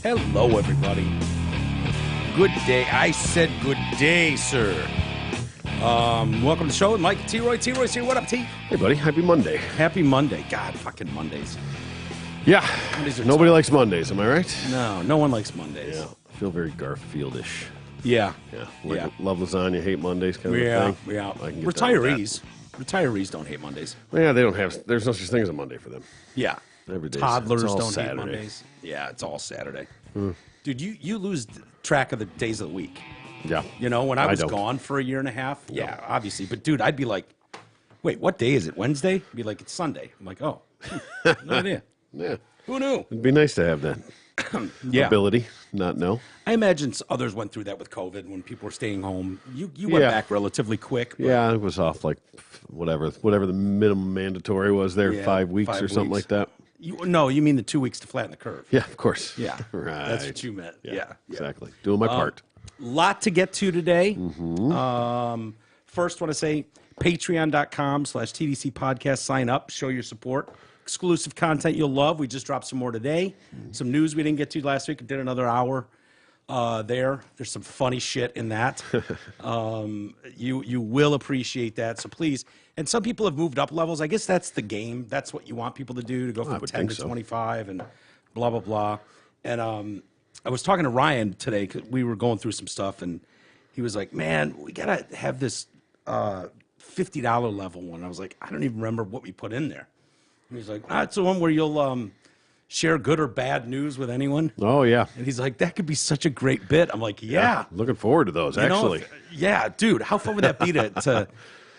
Hello, everybody. Good day. I said good day, sir. Welcome to the show with Mike and T-Roy. T-Roy's here. What up, T? Hey, buddy. Happy Monday. Happy Monday. God, fucking Mondays. Yeah. Mondays are Nobody tough. likes Mondays, am I right? No one likes Mondays. Yeah. I feel very Garfield-ish. Yeah. Yeah. Love lasagna, hate Mondays kind of thing. Yeah. I can get down with Retirees don't hate Mondays. that. Yeah, they don't have, there's no such thing as a Monday for them. Yeah. Every day. Toddlers it's all don't Saturday. hate Mondays. Yeah, it's all Saturday. Dude, you lose track of the days of the week. Yeah. You know, when I was don't. gone for a year and a half, yeah, obviously. But, dude, I'd be like, wait, what day is it? Wednesday? I'd be like, it's Sunday. I'm like, oh, no idea. Yeah. Who knew? It'd be nice to have that ability, not know. I imagine others went through that with COVID when people were staying home. You went back relatively quick. But Yeah, it was off like whatever the minimum mandatory was there, Yeah, 5 weeks 5 or something weeks. like that. You mean the 2 weeks to flatten the curve. Yeah, of course. Yeah. Right. That's what you meant. Yeah. Exactly. Doing my part. Lot to get to today. First, want to say patreon.com/TDC Podcast. Sign up, show your support. Exclusive content you'll love. We just dropped some more today. Some news we didn't get to last week. We did another hour there. There's some funny shit in that. You will appreciate that. So please. And some people have moved up levels. I guess that's the game. That's what you want people to do, to go from 10 to 25 and blah, blah, blah. And I was talking to Ryan today because we were going through some stuff, and he was like, man, we got to have this $50 level one. I was like, I don't even remember what we put in there. And he's like, it's the one where you'll share good or bad news with anyone. Oh, yeah. And he's like, that could be such a great bit. I'm like, yeah. Looking forward to those, You know, actually. yeah, dude, how fun would that be to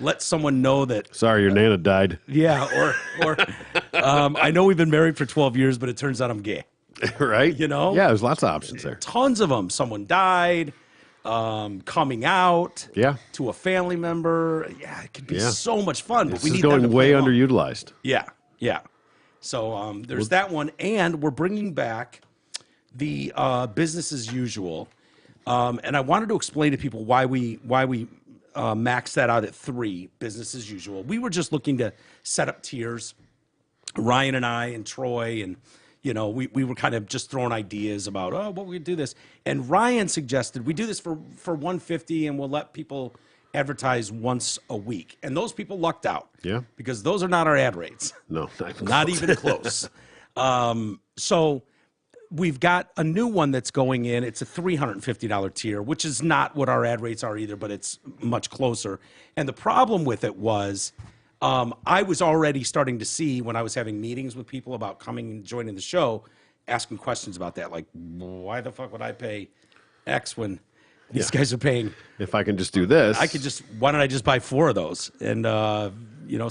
let someone know that, Sorry, your Nana died. yeah, or I know we've been married for 12 years, but it turns out I'm gay. Right? You know? Yeah, there's lots of options there. Tons of them. Someone died, coming out to a family member. Yeah, it could be so much fun. But This we is need them going to way play along. underutilized. Yeah. So there's that one, and we're bringing back the business as usual. And I wanted to explain to people why we maxed that out at 3, business as usual. We were just looking to set up tiers. Ryan and I and Troy and we were kind of just throwing ideas about what we could do this. And Ryan suggested we do this for $150 and we'll let people advertise once a week. And those people lucked out. Yeah. Because those are not our ad rates. No, Not even close. So we've got a new one that's going in. It's a $350 tier, which is not what our ad rates are either, but it's much closer. And the problem with it was I was already starting to see when I was having meetings with people about coming and joining the show, asking questions about that. Like, why the fuck would I pay X when these guys are paying? If I can just do this. Why don't I just buy 4 of those and,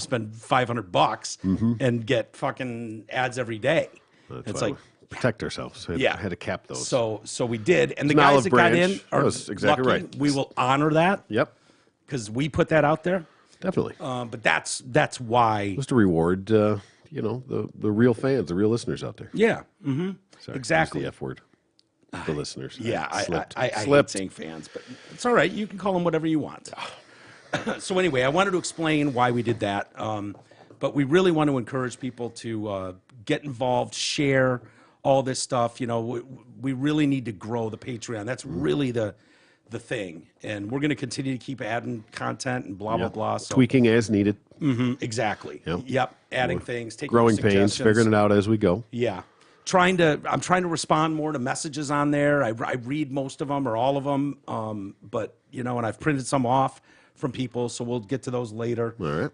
spend $500 and get fucking ads every day? It's like, protect ourselves. I had to cap those. So we did. And the It's an guys olive that got branch. in are That was exactly lucky. right. We will honor that. Yep. Because we put that out there. Definitely. But that's why. Just to reward, the real fans, the real listeners out there. Yeah. Mm-hmm. Sorry, Exactly. use the F word. The listeners. Yeah, Slipped. I hate Slipped. saying fans, but it's all right. You can call them whatever you want. So anyway, I wanted to explain why we did that. But we really want to encourage people to get involved, share all this stuff. We really need to grow the Patreon. That's really the thing. And we're going to continue to keep adding content and blah, blah, blah. So, Tweaking as needed. exactly. Yep. Adding things, taking Growing pains, suggestions. figuring it out as we go. Yeah. I'm trying to respond more to messages on there. I read most of them or all of them. But, and I've printed some off from people, so we'll get to those later. All right.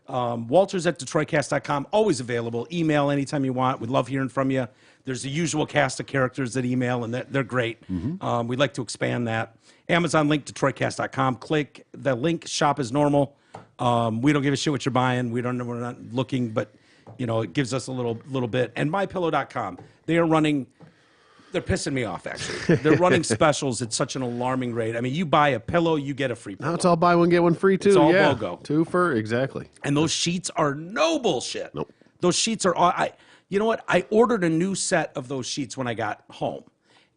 Walters at DetroitCast.com, always available. Email anytime you want. We'd love hearing from you. There's the usual cast of characters that email, and they're great. We'd like to expand that. Amazon link, DetroitCast.com. Click the link, shop as normal. We don't give a shit what you're buying. We're not looking, but it gives us a little bit. And MyPillow.com. They're pissing me off, actually. They're running specials at such an alarming rate. I mean, you buy a pillow, you get a free pillow. Now it's all buy one, get one free, too. It's all yeah. BOGO. 2 for, exactly. And those sheets are no bullshit. Nope. Those sheets are, you know what? I ordered a new set of those sheets when I got home.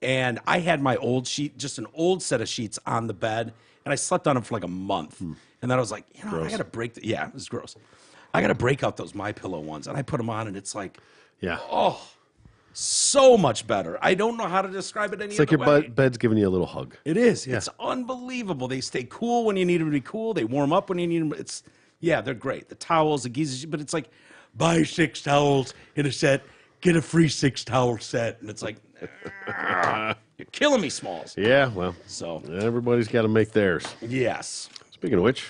And I had my old sheet, just an old set of sheets on the bed. And I slept on them for like a month. And then I was like, I got to break, yeah, it was gross. I got to break out those MyPillow ones. And I put them on and it's like, Yeah. oh, So much better. I don't know how to describe it any It's like other your way. bed's giving you a little hug. It is. It's unbelievable. They stay cool when you need them to be cool. They warm up when you need them. They're great. The towels, the geezers, but it's like, buy 6 towels in a set, get a free 6-towel set. And it's like, you're killing me, Smalls. Yeah, well, So, everybody's got to make theirs. yes. Speaking of which,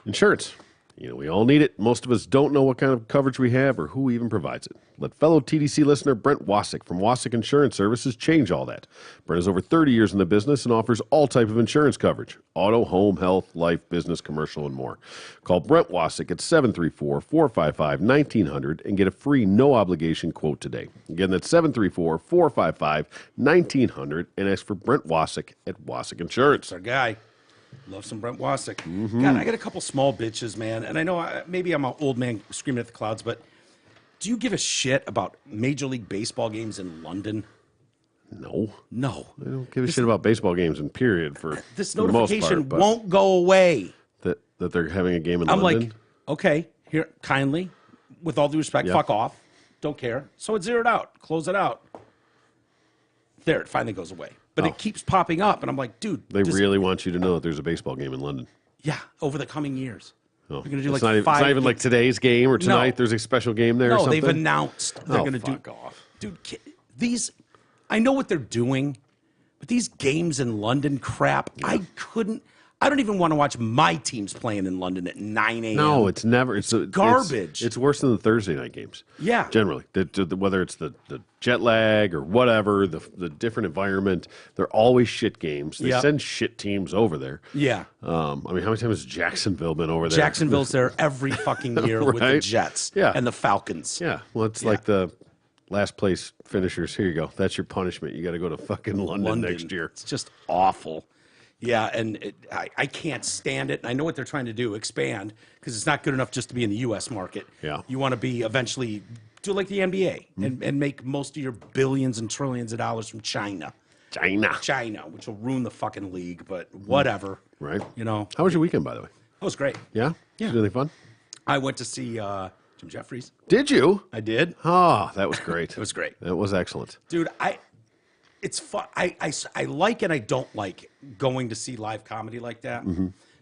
insurance. We all need it. Most of us don't know what kind of coverage we have or who even provides it. Let fellow TDC listener Brent Wasick from Wasick Insurance Services change all that. Brent has over 30 years in the business and offers all type of insurance coverage: auto, home, health, life, business, commercial, and more. Call Brent Wasick at 734-455-1900 and get a free no-obligation quote today. Again, that's 734-455-1900 and ask for Brent Wasick at Wasick Insurance. It's our guy. Love some Brent Wasick. God, I got a couple small bitches, man. And I know maybe I'm an old man screaming at the clouds, but do you give a shit about Major League Baseball games in London? No. No. I don't give a shit about baseball games in period for This the most notification part, but won't go away. that they're having a game in I'm London. like, okay, here, kindly, with all due respect, Yeah. fuck off. Don't care. So it's zeroed out. Close it out. There, it finally goes away. But it keeps popping up, and I'm like, dude. They really want you to know that there's a baseball game in London. Yeah, over the coming years. Oh. We're going to do It's like not 5 it's not even like games. today's game or tonight. No. There's a special game there or No, something. they've announced they're going to do. fuck off. Dude, these, I know what they're doing, but these games in London crap, I don't even want to watch my teams playing in London at 9 a.m. No, it's never. It's garbage. It's worse than the Thursday night games. Yeah. Generally, whether it's the jet lag or whatever, the different environment, they're always shit games. They Yep. send shit teams over there. Yeah. I mean, how many times has Jacksonville been over there? Jacksonville's there every fucking year with the Right? Jets Yeah. and the Falcons. Yeah. Well, it's like the last place finishers. Here you go. That's your punishment. You got to go to fucking London next year. It's just awful. Yeah, and I can't stand it. And I know what they're trying to do, expand, because it's not good enough just to be in the U.S. market. Yeah. You want to be eventually, do like the NBA and make most of your billions and trillions of dollars from China, which will ruin the fucking league, but whatever. Right. How How was your weekend, by the way? It was great. Yeah. Yeah. Was it anything fun? I went to see Jim Jeffries. Did you? I did. Oh, that was great. It was great. That was excellent. Dude, it's fun. I like and I don't like going to see live comedy like that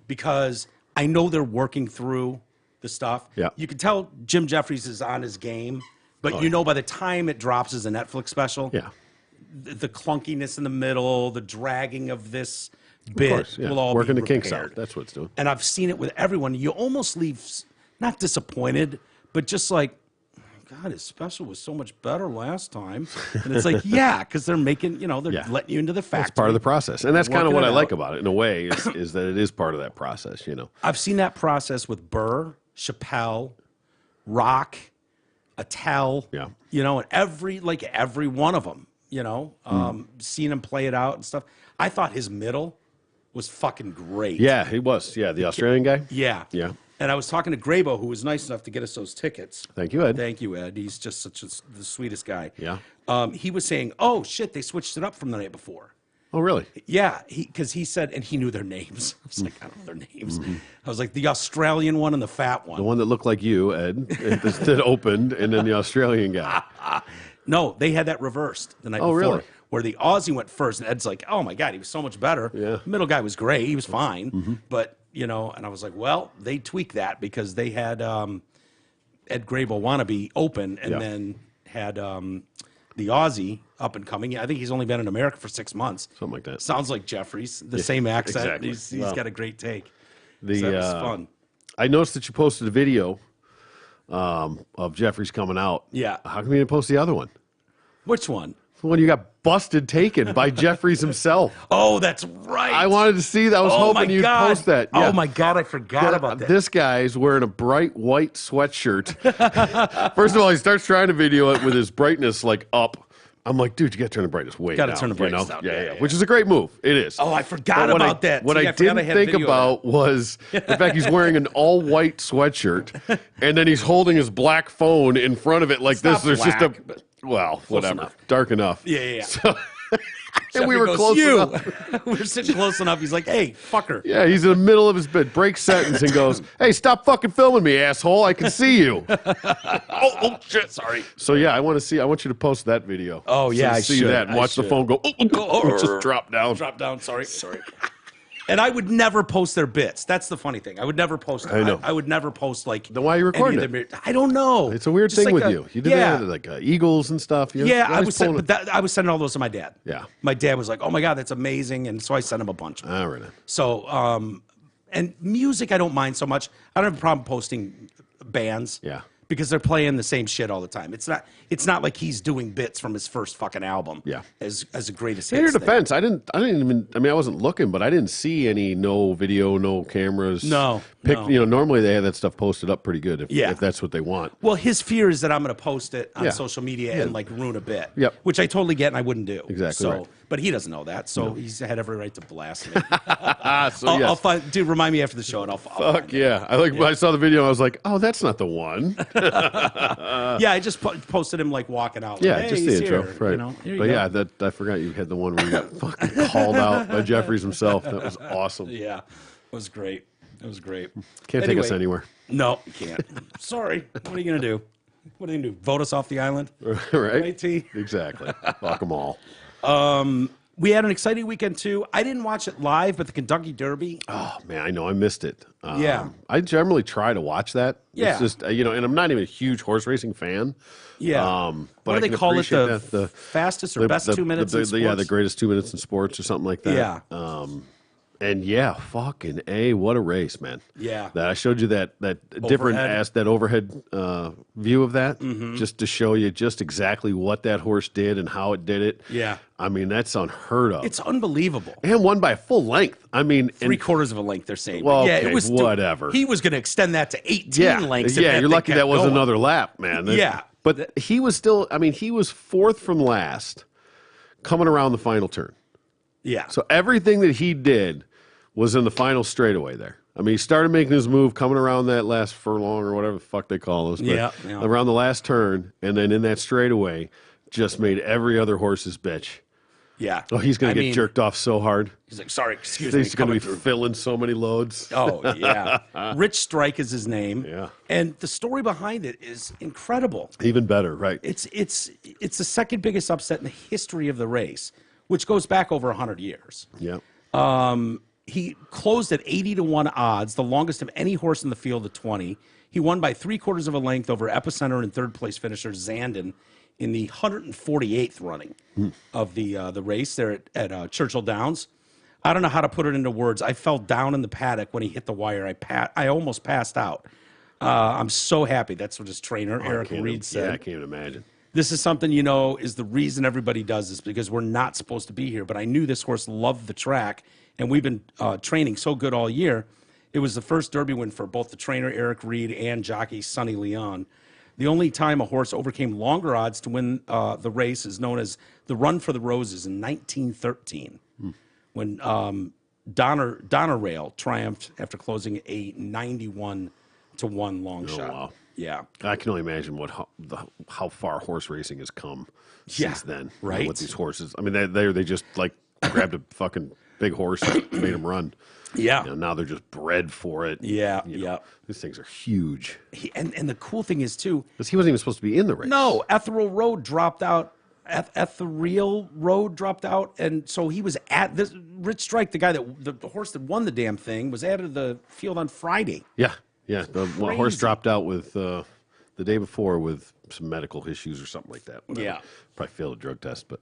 because I know they're working through the stuff. Yeah. You can tell Jim Jeffries is on his game, but by the time it drops as a Netflix special, Yeah. the clunkiness in the middle, the dragging of this bit Of course, yeah. will all Working be the kinks repaired. out. That's what it's doing. And I've seen it with everyone. You almost leave not disappointed, but just like, God, his special was so much better last time. And it's like, yeah, because they're making, they're letting you into the factory. It's part of the process. And that's kind of Working what it I like out. about it, in a way, is that it is part of that process, I've seen that process with Burr, Chappelle, Rock, Attell. Yeah. And every one of them, seeing him play it out and stuff. I thought his middle was fucking great. Yeah, he was. Yeah, the Australian guy. Yeah. Yeah. And I was talking to Grabo, who was nice enough to get us those tickets. Thank you, Ed. Thank you, Ed. He's just the sweetest guy. Yeah. He was saying, oh, shit, they switched it up from the night before. Oh, really? Yeah, because he said, and he knew their names. I was like, I don't know their names. I was like, the Australian one and the fat one. The one that looked like you, Ed, that opened, and then the Australian guy. No, they had that reversed the night before. Really? Where the Aussie went first, and Ed's like, oh my God, he was so much better. Yeah. The middle guy was great. He was fine. But, and I was like, well, they tweaked that because they had Ed Grabo wannabe open and then had the Aussie up and coming. I think he's only been in America for 6 months. Something like that. Sounds like Jeffries, the same accent. exactly. He's Wow. got a great take. The, So that was fun. I noticed that you posted a video of Jeffries coming out. Yeah. How come you didn't post the other one? Which one? The one you got busted taken by Jeffries himself. Oh, that's right. I wanted to see that. I was Oh, my hoping you'd God. post that. Yeah. Oh my God, I forgot about that. This guy's wearing a bright white sweatshirt. First of all, he starts trying to video it with his brightness like up. I'm like, dude, you got to turn the brightness way down. Gotta turn the brightness down. Yeah, Yeah. Which is a great move. It is. Oh, I forgot But what about that. What See, I I forgot I didn't had think video of about was the fact he's wearing an all white sweatshirt, and then he's holding his black phone in front of it like It's this. not There's just a black, but well, whatever, enough. dark enough. Yeah. So And we were goes, close you. enough. We're sitting close enough. He's like, hey, fucker. Yeah, he's in the middle of his bit, breaks sentence, and goes, "Hey, stop fucking filming me, asshole! I can see you." Oh shit, sorry. So yeah, I want you to post that video. Oh, yeah, so I see should. that and I watch the should. phone go. Just drop down. Drop down. Sorry. And I would never post their bits. That's the funny thing. I would never post. I know. I would never post like. Then why are you recording it? I don't know. It's a weird Just thing like with you. You did that with like Eagles and stuff. Yeah, I was sending all those to my dad. Yeah. My dad was like, "Oh my god, that's amazing," and so I sent him a bunch. All right. So, and music, I don't mind so much. I don't have a problem posting bands. Yeah. Because they're playing the same shit all the time. It's not like he's doing bits from his first fucking album. Yeah. As a greatest In your hits thing. defense, I didn't even. I mean, I wasn't looking, but I didn't see any no video, no cameras. No. You know, normally they have that stuff posted up pretty good Yeah. if that's what they want. Well, his fear is that I'm going to post it on Yeah. social media and like ruin a bit. Yep. Which I totally get and I wouldn't do. Exactly So, right. but he doesn't know that, so he's had every right to blast me. So I'll yes. find, dude. Remind me after the show, and I'll Fuck yeah! When I saw the video, I was like, "Oh, that's not the one." yeah, I just posted him like walking out. Like, Yeah, hey, just he's the intro, here, right? You know, here you But go. yeah, I forgot you had the one where you got fucking called out by Jeffries himself. That was awesome. Yeah, it was great. It was great. Can't take us anywhere, No, you can't. Sorry. What are you gonna do? What are you gonna do? Vote us off the island? right? Right, T? Exactly. Fuck them all. We had an exciting weekend too. I didn't watch it live, but the Kentucky Derby. Oh man, I know I missed it. Yeah. I generally try to watch that. Yeah. It's just and I'm not even a huge horse racing fan. Yeah. But What do I they can call it? appreciate The fastest or best 2 minutes in sports? Yeah, the greatest 2 minutes in sports or something like that. Yeah. And yeah, fucking A, what a race, man. Yeah. That I showed you that different Overhead. that overhead view of that, Mm-hmm. just to show you just exactly what that horse did and how it did it. Yeah. I mean, that's unheard of. It's unbelievable. And won by a full length. I mean, Three-quarters of a length, they're saying. Well, But yeah, okay, it was whatever. He was going to extend that to 18 lengths. if Yeah, that you're thing lucky kept that was going. another lap, man. Yeah. But he was still, I mean, he was fourth from last coming around the final turn. Yeah. So everything that he did was in the final straightaway there. I mean, he started making his move coming around that last furlong or whatever the fuck they call us. Yeah. Around the last turn, and then in that straightaway, just made every other horse's bitch. Yeah. Oh, he's going to get jerked off so hard. He's like, sorry, excuse me. He's going to be coming through. filling so many loads. Oh, yeah. Rich Strike is his name. Yeah. And the story behind it is incredible. Even better, right? It's the second biggest upset in the history of the race, which goes back over 100 years. Yeah. He closed at 80-1 odds, the longest of any horse in the field at 20. He won by 3/4 of a length over Epicenter and third place finisher Zandon in the 148th running of the race there at Churchill Downs. I don't know how to put it into words. I fell down in the paddock when he hit the wire. I almost passed out. I'm so happy. That's what his trainer, Eric Reed, said. Yeah, I can't imagine. This is something, is the reason everybody does this, because we're not supposed to be here. But I knew this horse loved the track, and we've been training so good all year. It was the first Derby win for both the trainer, Eric Reed, and jockey, Sonny Leon. The only time a horse overcame longer odds to win the race is known as the Run for the Roses in 1913, when Donerail triumphed after closing a 91-1 long shot. Wow. Yeah. I can only imagine how far horse racing has come since then. right. With these horses. I mean, they just like grabbed a fucking big horse and made him run. Yeah. Now they're just bred for it. Yeah, You know, yeah. These things are huge. And the cool thing is, too, Because he wasn't even supposed to be in the race. no, Ethereal Road dropped out. Ethereal Road dropped out. And so he was at this. Rich Strike, the guy the horse that won the damn thing, was added to the field on Friday. Yeah. Yeah. The horse Crazy. dropped out with the day before with some medical issues or something like that. Whatever. Yeah. Probably failed a drug test, but.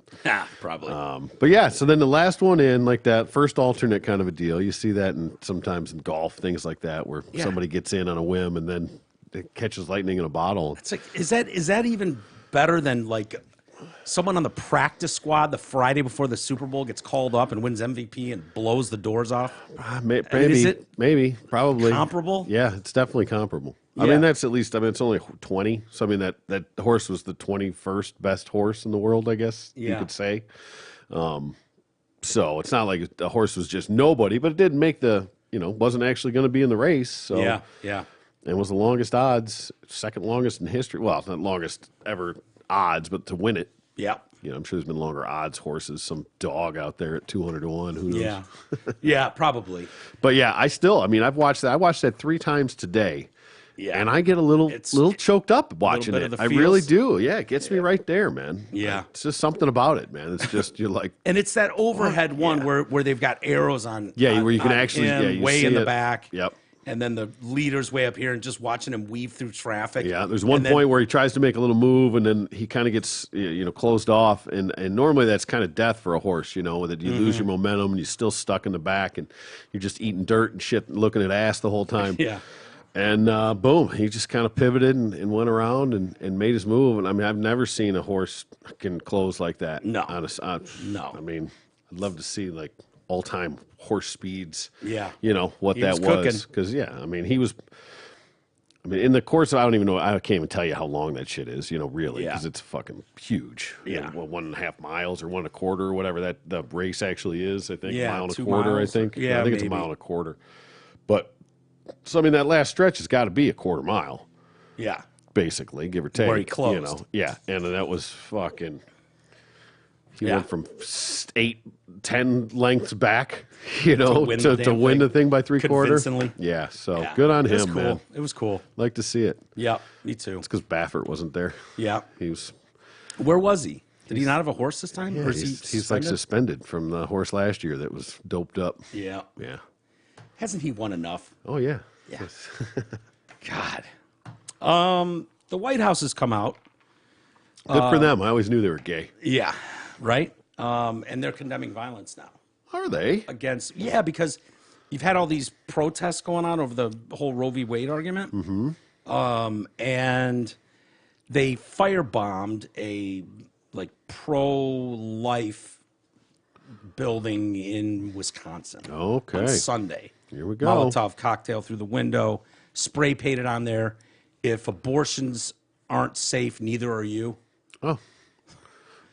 Probably. But yeah, so then the last one in, like that first alternate kind of a deal. You see that sometimes in golf, things like that, where Yeah. somebody gets in on a whim and then it catches lightning in a bottle. It's like, is that even better than like someone on the practice squad the Friday before the Super Bowl gets called up and wins MVP and blows the doors off? Maybe, probably comparable? Yeah, it's definitely comparable. I Yeah. mean, that's at least. I mean, it's only 20. So I mean, that horse was the 21st best horse in the world, I guess you Yeah. could say. So it's not like the horse was just nobody, but it did make wasn't actually going to be in the race. So Yeah. and was the longest odds, second longest in history. Well, not longest ever odds, but to win it. Yeah. I'm sure there's been longer odds horses. Some dog out there at 200 to 1. Who knows? Yeah. Yeah, probably. But yeah, I've watched that. I watched that 3 times today. Yeah. And I get a little choked up watching bit it. of the I really feels. do. Yeah, it gets me right there, man. Yeah. It's just something about it, man. It's just, you're like, And it's that overhead one where they've got arrows on. yeah, on- where you can on actually, him, yeah, you way see in the it. back. Yep. And then the leader's way up here, and just watching him weave through traffic. Yeah, there's one And then- point where he tries to make a little move, and then he kind of gets closed off, and normally that's kind of death for a horse, that you lose your momentum, and you're still stuck in the back, and you're just eating dirt and shit, and looking at ass the whole time. Yeah. And boom, he just kind of pivoted and went around and made his move. And I mean, I've never seen a horse can close like that. No. No. I mean, I'd love to see like all-time horse speeds. Yeah. What He that was cooking. was. Because, I mean, in the course of, I don't even know, I can't even tell you how long that shit is, really, Yeah. because it's fucking huge. Yeah. 1.5 miles or 1.25 or whatever that the race actually is, I think. Yeah, mile and a 2 quarter, miles. I think. Yeah, I think it's a maybe. mile and a quarter. But, so I mean, that last stretch has got to be a quarter mile, Yeah. basically, give or take. Where he closed. Yeah, and that was fucking. He Yeah. went from 10 lengths back, to win the damn win thing. the thing by 3/4. Convincingly. Yeah, so Yeah. good on It was him, cool. man. It was cool. Like to see it. Yeah, me too. It's because Baffert wasn't there. Yeah. He was. Where was he? Did he not have a horse this time? Yeah, or is he he's like suspended from the horse last year that was doped up. Yeah. Yeah. Hasn't he won enough? Oh yeah. Yeah. God. The White House has come out. Good for them. I always knew they were gay. Yeah. Right? And they're condemning violence now Are they? against, yeah, because you've had all these protests going on over the whole Roe v. Wade argument. Mm-hmm. And they firebombed a pro-life building in Wisconsin. Okay. On Sunday. Here we go. Molotov cocktail through the window, spray painted on there. If abortions aren't safe, neither are you. Oh.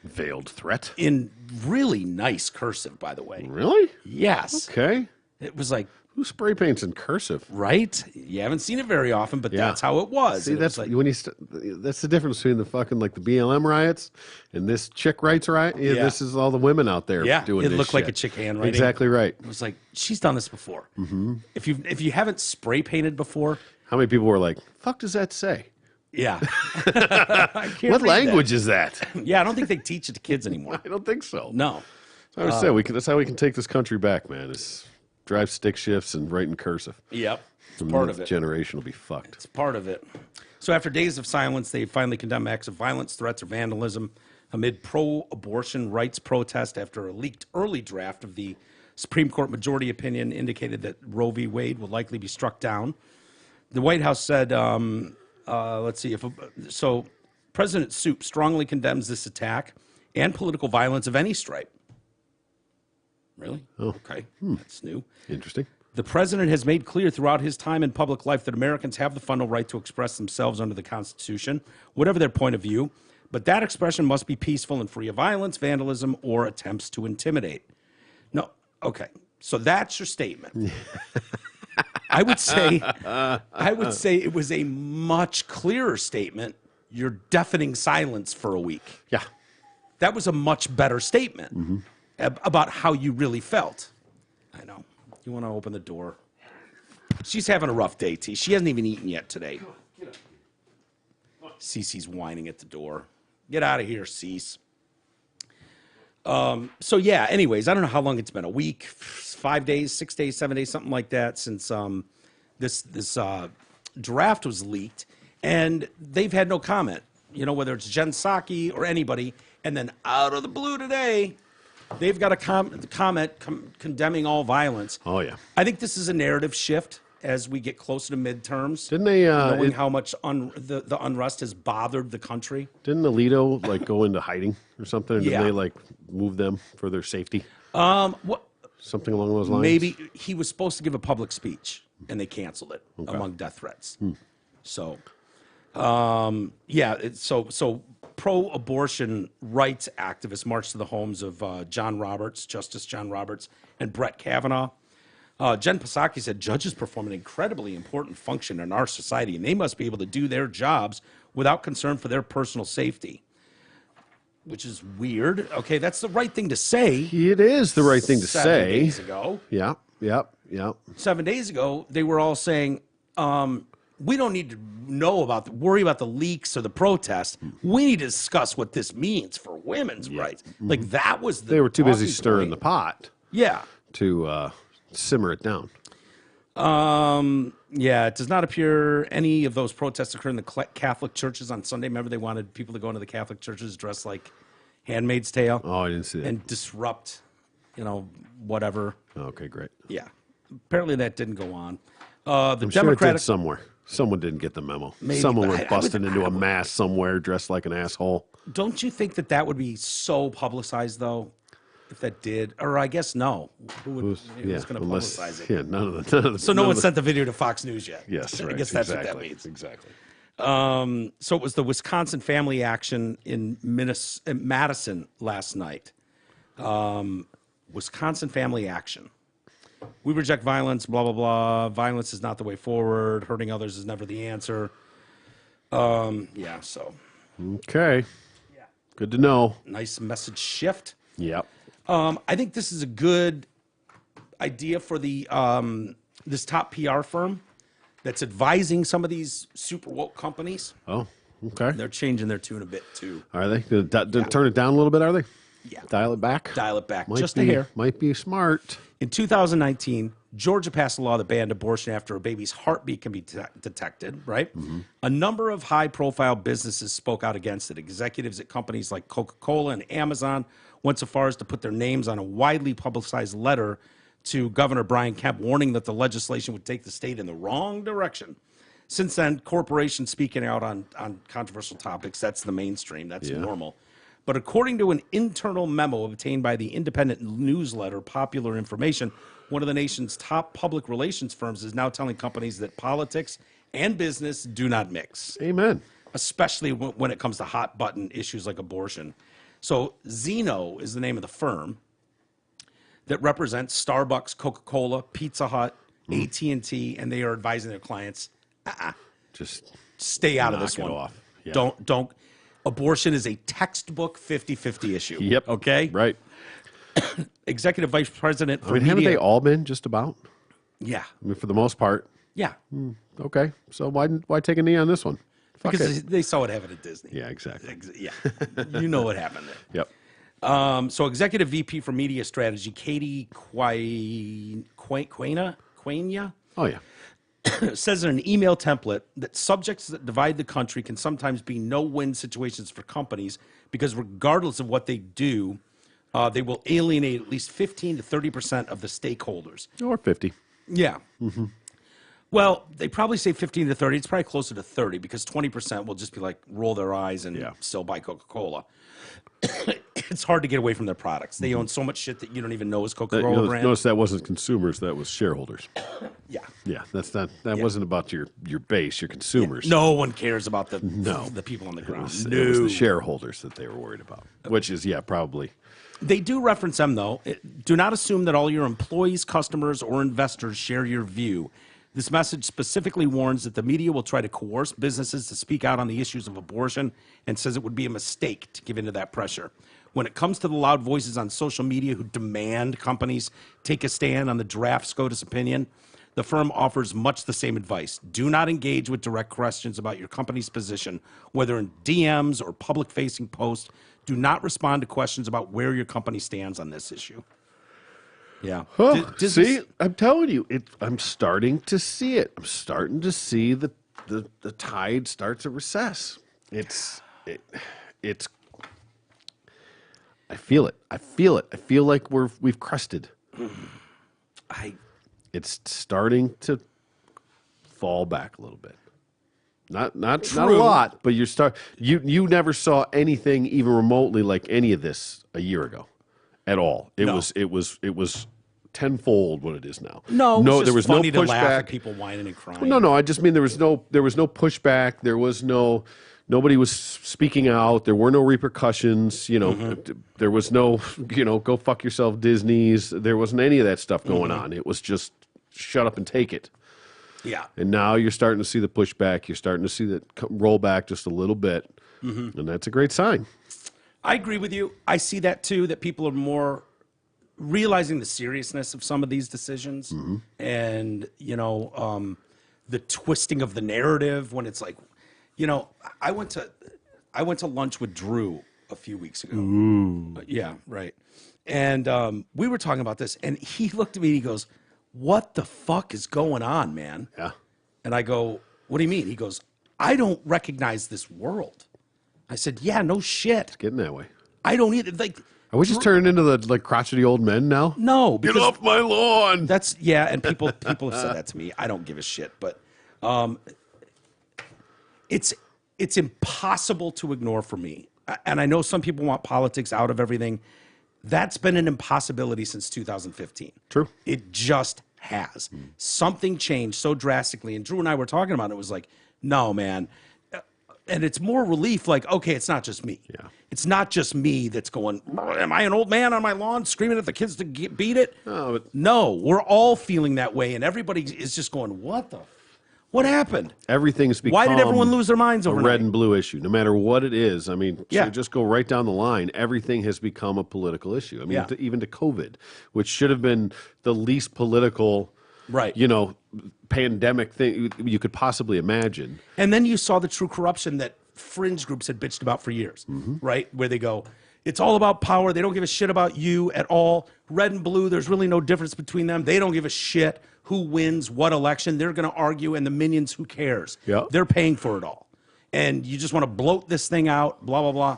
Veiled threat. In really nice cursive, by the way. Really? Yes. Okay. It was like, Who spray paints in cursive? right? You haven't seen it very often, but Yeah. that's how it was. See, And it that's was like, when that's the difference between the fucking the BLM riots and this chick rights riot. Yeah, Yeah. this is all the women out there doing it this looked like a shit. chick handwriting. Exactly right. It was like, she's done this before. Mm-hmm. If you haven't spray painted before, How many people were like, "Fuck does that say? yeah. I can't What read language is that?" that. Yeah, I don't think they teach it to kids anymore. I don't think so. No. I always say that's how we can take this country back, man. Is drive stick shifts and write in cursive. Yep. It's And part the of it. generation will be fucked. It's part of it. So after days of silence, they finally condemned acts of violence, threats, or vandalism amid pro-abortion rights protest after a leaked early draft of the Supreme Court majority opinion indicated that Roe v. Wade will likely be struck down. The White House said, let's see, so President Soup strongly condemns this attack and political violence of any stripe. Really? Oh. Okay. That's new. Interesting. The president has made clear throughout his time in public life that Americans have the fundamental right to express themselves under the Constitution, whatever their point of view, but that expression must be peaceful and free of violence, vandalism, or attempts to intimidate. No, okay. So that's your statement. I would say it was a much clearer statement. Your deafening silence for a week. Yeah. That was a much better statement about how you really felt. I know. You want to open the door? She's having a rough day, T. She hasn't even eaten yet today. Cece's whining at the door. Get out of here, Cece. So yeah, anyways, I don't know how long it's been, a week, 5 days, 6 days, 7 days, something like that since this draft was leaked, and they've had no comment, whether it's Jen Psaki or anybody, and then out of the blue today, they've got a comment condemning all violence. Oh yeah. I think this is a narrative shift as we get closer to midterms. Didn't they? Knowing how much the unrest has bothered the country. Didn't Alito go into hiding or something? And Yeah. Didn't they move them for their safety? What? Something along those lines. Maybe he was supposed to give a public speech, and they canceled it among death threats. So, so pro-abortion rights activists marched to the homes of Justice John Roberts, and Brett Kavanaugh. Jen Psaki said judges perform an incredibly important function in our society, and they must be able to do their jobs without concern for their personal safety. which is weird. Okay, that's the right thing to say. It is the right thing to 7 say. days ago. Yeah. 7 days ago, they were all saying, we don't need to worry about the leaks or the protests. We need to discuss what this means for women's rights. Like that was They were too busy talking stirring point. the pot Yeah. to simmer it down. Yeah, it does not appear any of those protests occurred in the Catholic churches on Sunday. Remember, they wanted people to go into the Catholic churches dressed like Handmaid's Tale Oh, I didn't see that. and disrupt, whatever. Okay, great. Yeah. Apparently that didn't go on. The I'm sure it Democratic did somewhere. Someone didn't get the memo. Maybe, Someone but went I would- busting into a mass somewhere dressed like an asshole. Don't you think that would be so publicized, though, if that did? Or I guess no. Who who's going to publicize it? Yeah, none of the. So no one sent the video to Fox News yet. Yes, right. I guess that's exactly, what that means. Exactly. So it was the Wisconsin family action in Madison last night. Wisconsin family action. We reject violence, blah, blah, blah. Violence is not the way forward. Hurting others is never the answer. Yeah, so Okay. Good to know. nice message shift. Yep. I think this is a good idea for the this top PR firm that's advising some of these super woke companies. Oh, okay. They're changing their tune a bit too. Are they? Turn it down a little bit, are they? Yeah. Dial it back? Dial it back Might just be, a hair. Might be smart. In 2019, Georgia passed a law that banned abortion after a baby's heartbeat can be detected, right? A number of high-profile businesses spoke out against it. Executives at companies like Coca-Cola and Amazon went so far as to put their names on a widely publicized letter to Governor Brian Kemp warning that the legislation would take the state in the wrong direction. Since then, corporations speaking out on controversial topics, that's the mainstream, that's normal. But according to an internal memo obtained by the independent newsletter Popular Information, one of the nation's top public relations firms is now telling companies that politics and business do not mix, Amen. especially when it comes to hot button issues like abortion. So Zeno is the name of the firm that represents Starbucks, Coca-Cola, Pizza Hut, AT&T, and they are advising their clients, Just stay out of knock this it one. off. Yeah. Don't. Abortion is a textbook 50-50 issue. Yep. Okay? Right. Executive Vice President for I mean, haven't Media. they all been just about? Yeah. I mean, for the most part. Yeah. Okay. So why take a knee on this one? Fuck Because it. they saw what happened at Disney. Yeah, exactly. Yeah. You know what happened there. Yep. So Executive VP for Media Strategy, Katie Quaina, Oh, yeah. says in an email template that subjects that divide the country can sometimes be no-win situations for companies because regardless of what they do, they will alienate at least 15 to 30% of the stakeholders. Or 50. Yeah. Well, they probably say 15 to 30. It's probably closer to 30 because 20% will just be like roll their eyes and still buy Coca-Cola. It's hard to get away from their products. They own so much shit that you don't even know is Coca-Cola brand. Notice that wasn't consumers, that was shareholders. Yeah. Yeah, that wasn't about your base, your consumers. No one cares about the people on the ground. It was the shareholders that they were worried about, which is, probably. They do reference them, though. Do not assume that all your employees, customers, or investors share your view. This message specifically warns that the media will try to coerce businesses to speak out on the issues of abortion and says it would be a mistake to give into that pressure. When it comes to the loud voices on social media who demand companies take a stand on the draft SCOTUS opinion, the firm offers much the same advice. Do not engage with direct questions about your company's position, whether in DMs or public-facing posts. Do not respond to questions about where your company stands on this issue. Yeah. Oh, see, I'm telling you, I'm starting to see it. I'm starting to see the tide start to recess. It's. I feel it. I feel like we've crested. It's starting to fall back a little bit. Not a lot, but you never saw anything even remotely like any of this a year ago at all. It was tenfold what it is now. No, there was funny no to laugh at pushback. people whining and crying. No, I just mean there was no pushback. There was nobody was speaking out. There were no repercussions. There was no go fuck yourself, Disney's. There wasn't any of that stuff going on. It was just shut up and take it. Yeah. And now you're starting to see the pushback. You're starting to see that roll back just a little bit, and that's a great sign. I agree with you. I see that too, that people are more realizing the seriousness of some of these decisions and, the twisting of the narrative when it's like, I went to lunch with Drew a few weeks ago. Yeah, right. And we were talking about this, and he looked at me and he goes, "What the fuck is going on, man?" Yeah. And I go, "What do you mean?" He goes, "I don't recognize this world." I said, "Yeah, no shit. Getting that way. I don't either." Like, Are we just turning into the crotchety old men now? no, Get because off my lawn. that's and people have said that to me. I don't give a shit, but it's impossible to ignore for me. And I know some people want politics out of everything. That's been an impossibility since 2015. True. It just has. Something changed so drastically. And Drew and I were talking about it. It was like, no, man. And it's more relief, like, okay, it's not just me. Yeah. It's not just me that's going, am I an old man on my lawn screaming at the kids to beat it? No, but No, we're all feeling that way. And everybody is just going, what happened? everything's become Why did everyone lose their minds a overnight? red and blue issue, no matter what it is. I mean, Yeah. so just go right down the line. Everything has become a political issue. I mean, Yeah. even to COVID, which should have been the least political, Right. pandemic thing you could possibly imagine. And then you saw the true corruption that fringe groups had bitched about for years, right? Where they go, it's all about power. They don't give a shit about you at all. Red and blue, there's really no difference between them. They don't give a shit who wins what election. They're going to argue, and the minions, who cares? Yeah. They're paying for it all. And you just want to bloat this thing out, blah, blah,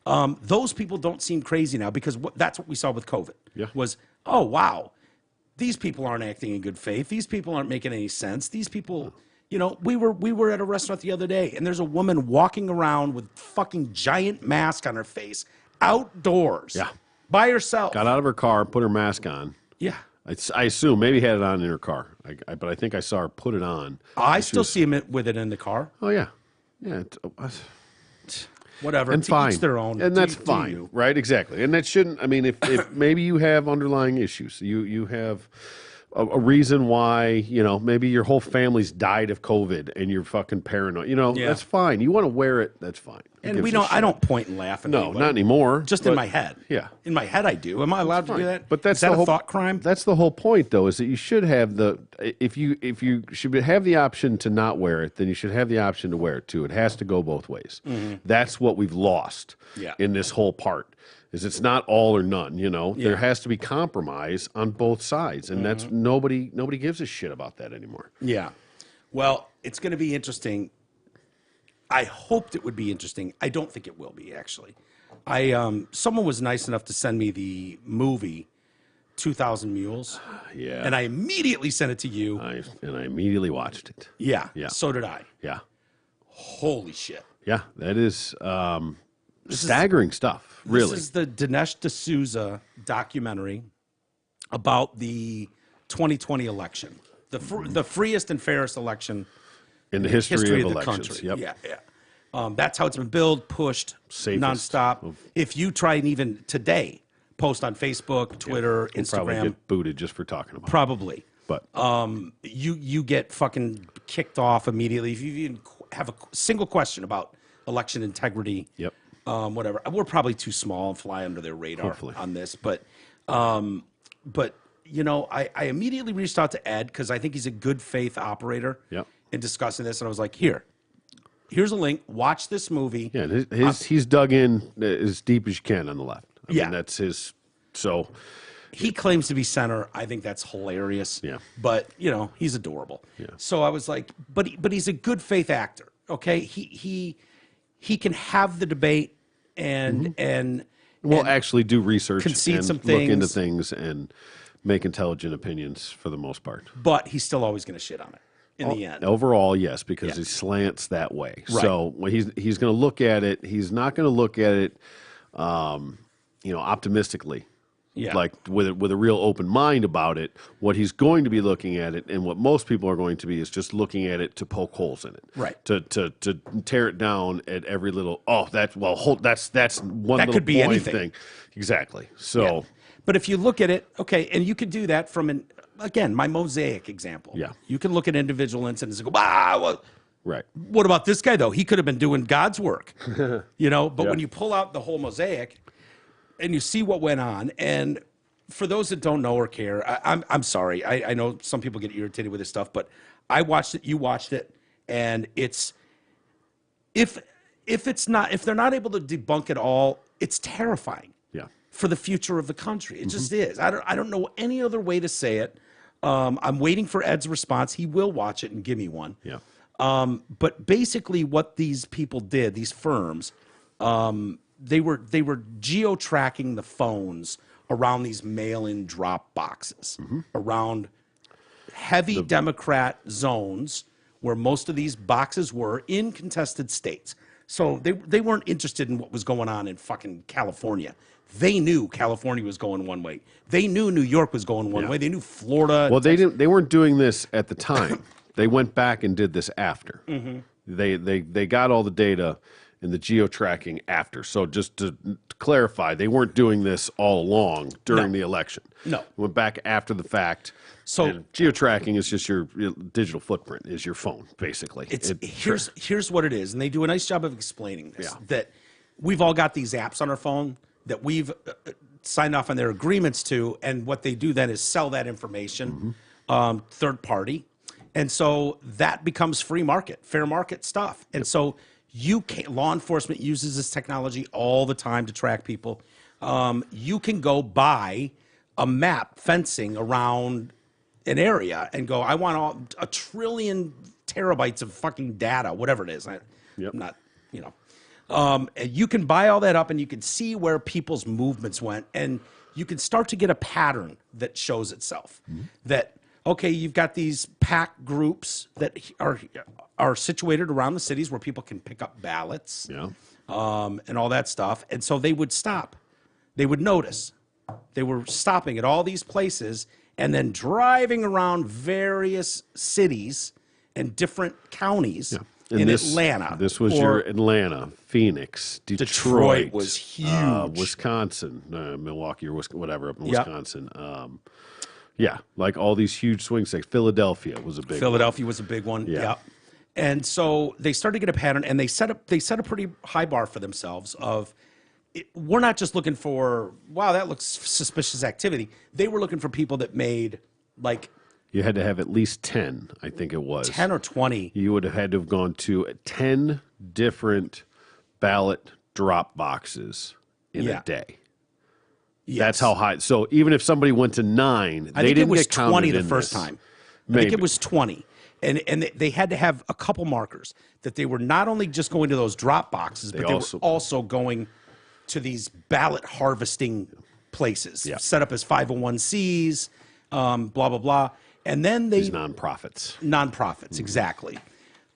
blah. Those people don't seem crazy now because that's what we saw with COVID. Yeah. Was, oh, wow, these people aren't acting in good faith. These people aren't making any sense. These people, we were at a restaurant the other day, and there's a woman walking around with fucking giant mask on her face outdoors. Yeah. By herself. Got out of her car, put her mask on. Yeah. I assume maybe had it on in her car, but I think I saw her put it on. I still see him with it in the car. Oh yeah, yeah. Whatever. And To fine, each their own. and that's Do fine, you. right? Exactly, and that shouldn't. I mean, if maybe you have underlying issues, you have a reason why, maybe your whole family's died of COVID and you're fucking paranoid. Yeah. That's fine. You want to wear it, that's fine. Who And gives we a don't. shit? I don't point and laugh at No, anybody. not anymore. Just but- in my head. Yeah. In my head, I do. Am I allowed to do that? But that's is that the a whole thought crime? That's the whole point, though, is that you should have if you should have the option to not wear it, then you should have the option to wear it too. It has to go both ways. That's what we've lost Yeah. in this whole part. Is it's not all or none, There has to be compromise on both sides, and that's nobody gives a shit about that anymore. Yeah. Well, it's going to be interesting. I hoped it would be interesting. I don't think it will be, actually. Someone was nice enough to send me the movie 2,000 Mules. Yeah. And I immediately sent it to you. I immediately watched it. Yeah. Yeah. So did I. Yeah. Holy shit. Yeah, that is staggering stuff. Really. This is the Dinesh D'Souza documentary about the 2020 election, the freest and fairest election in the history of the elections. country. Yep. Yeah. That's how it's been billed, pushed, Safest nonstop. of- If you try and even today post on Facebook, Twitter, We'll probably Instagram, get booted just for talking about it. probably. But You get fucking kicked off immediately if you even have a single question about election integrity. Yep. Whatever. We're probably too small and fly under their radar Hopefully. on this, but I immediately reached out to Ed because I think he's a good faith operator. Yep. In discussing this, and I was like, here's a link. Watch this movie. yeah, he's dug in as deep as you can on the left. I Yeah. mean, that's his. So He claims to be center. I think that's hilarious. Yeah. But he's adorable. Yeah. So I was like, but he's a good faith actor. Okay. He can have the debate and we'll actually do research concede and some look into things. things and make intelligent opinions for the most part. but he's still always going to shit on it in the end. Overall, yes, because Yeah. it slants that way. Right. So when he's going to look at it. He's not going to look at it, optimistically. Yeah. Like with a real open mind about it. What he's going to be looking at it, and what most people are going to be, is just looking at it to poke holes in it. Right. To tear it down at every little. That's one That little could be point anything. thing. Exactly. So. Yeah. But if you look at it, okay, and you could do that from my mosaic example. Yeah. You can look at individual incidents and go, well, Right. What about this guy, though? He could have been doing God's work, But Yeah. when you pull out the whole mosaic and you see what went on, and for those that don't know or care, I'm sorry. I know some people get irritated with this stuff, but I watched it, you watched it, and it's if they're not able to debunk it all, it's terrifying. Yeah. For the future of the country. It just is. I don't know any other way to say it. I'm waiting for Ed's response. He will watch it and give me one. Yeah. But basically what these people did, these firms, they were geo-tracking the phones around these mail-in drop boxes, around heavy Democrat zones where most of these boxes were in contested states. So they weren't interested in what was going on in fucking California. They knew California was going one way. They knew New York was going one way. They knew Florida. Well, they weren't doing this at the time. They went back and did this after. They got all the data and the geo tracking after. So just to clarify, they weren't doing this all along during the election. No. Went back after the fact. So geo tracking is just your digital footprint, is your phone, basically. Here's what it is, and they do a nice job of explaining this. That we've all got these apps on our phone that we've signed off on their agreements to, and what they do then is sell that information third party. And so that becomes free market, fair market stuff. And so law enforcement uses this technology all the time to track people. You can go buy a map fencing around an area and go, I want a trillion terabytes of fucking data, whatever it is. I'm not, and you can buy all that up and you can see where people's movements went. And you can start to get a pattern that shows itself that, okay, you've got these pack groups that are situated around the cities where people can pick up ballots and all that stuff. And so they would stop. They would notice. They were stopping at all these places and then driving around various cities and different counties in Atlanta. This was your Atlanta, Phoenix, Detroit was huge. Wisconsin, Milwaukee or whatever up in Wisconsin. Yeah, like all these huge swing states. Philadelphia was a big one. Yeah. And so they started to get a pattern, and they set a pretty high bar for themselves of, we're not just looking for, wow, that looks suspicious activity. They were looking for people that made, like... You had to have at least 10, I think it was. 10 or 20. You would have had to have gone to 10 different ballot drop boxes in a day. Yes. That's how high. So even if somebody went to 9, they didn't get counted 20 the first time. I think it was 20. And they had to have a couple markers that they were not only just going to those drop boxes, but they were also going to these ballot harvesting places, set up as 501Cs, blah, blah, blah. And then these nonprofits. Exactly.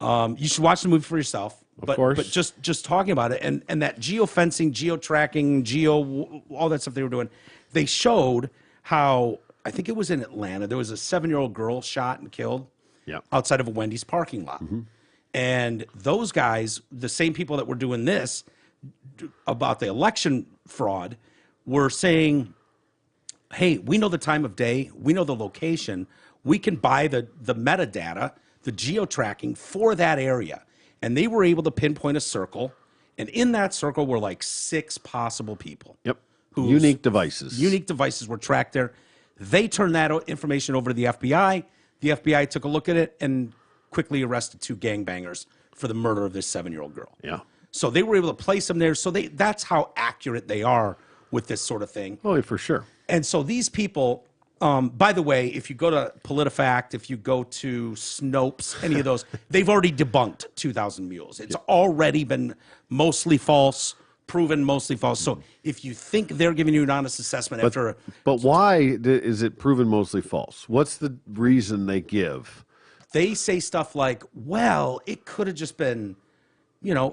You should watch the movie for yourself. Of course. But just talking about it and that geo-fencing, geo-tracking, all that stuff they were doing, they showed how, I think it was in Atlanta, there was a 7-year-old girl shot and killed outside of a Wendy's parking lot. And those guys, the same people that were doing this about the election fraud, were saying, hey, we know the time of day, we know the location, we can buy the metadata, the geo-tracking for that area. And they were able to pinpoint a circle, and in that circle were like 6 possible people. Yep. Unique devices. Unique devices were tracked there. They turned that information over to the FBI. The FBI took a look at it and quickly arrested 2 gangbangers for the murder of this 7-year-old girl. Yeah. So they were able to place them there. So that's how accurate they are with this sort of thing. Oh, for sure. And so these people, by the way, if you go to PolitiFact, if you go to Snopes, any of those, they've already debunked 2,000 Mules. It's already been mostly false, proven mostly false. So if you think they're giving you an honest assessment But why is it proven mostly false? What's the reason they give? They say stuff like, well, it could have just been,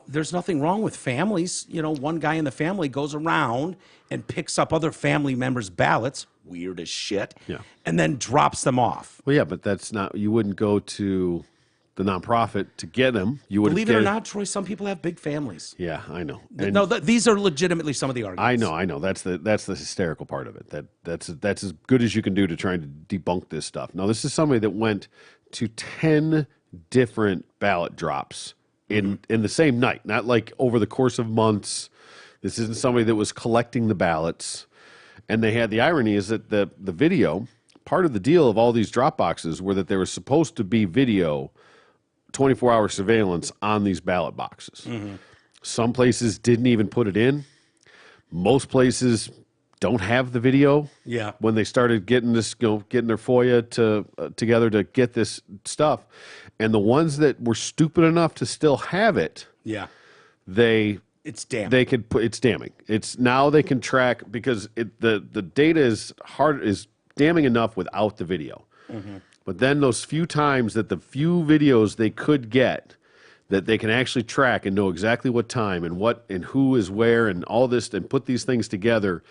there's nothing wrong with families. One guy in the family goes around and picks up other family members' ballots, weird as shit, and then drops them off. Well, yeah, but that's not, you wouldn't go to the nonprofit to get them. You would believe it or not, Troy, some people have big families. Yeah, I know. No, these are legitimately some of the arguments. I know. That's the hysterical part of it. That's as good as you can do to try and debunk this stuff. Now, this is somebody that went to 10 different ballot drops in the same night, not like over the course of months. This isn't somebody that was collecting the ballots. And they had, the irony is that the video, part of the deal of all these drop boxes were that there was supposed to be video, 24-hour surveillance on these ballot boxes. Some places didn't even put it in. Most places don't have the video. Yeah. When they started getting this, getting their FOIA together to get this stuff, and the ones that were stupid enough to still have it, Yeah. it's damning. They could put, it's damning. It's now they can track because the data is damning enough without the video. But then those few times that the few videos they could get that they can actually track and know exactly what time and what and who is where and all this and put these things together,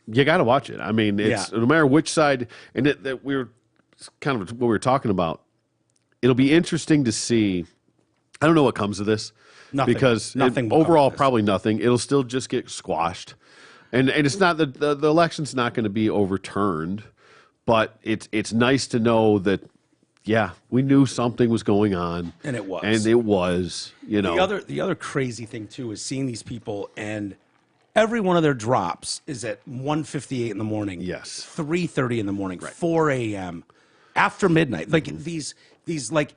you got to watch it. I mean, it's no matter which side. And that we were kind of what we were talking about. It'll be interesting to see. I don't know what comes of this. Nothing. Because Nothing overall, probably nothing. It'll still just get squashed. And it's not the election's not going to be overturned, but it's nice to know that, yeah, we knew something was going on. And it was. And it was, you know. The other crazy thing, too, is seeing these people, and every one of their drops is at 1:58 in the morning. Yes. 3:30 in the morning, 4 a.m., after midnight. Like, these like,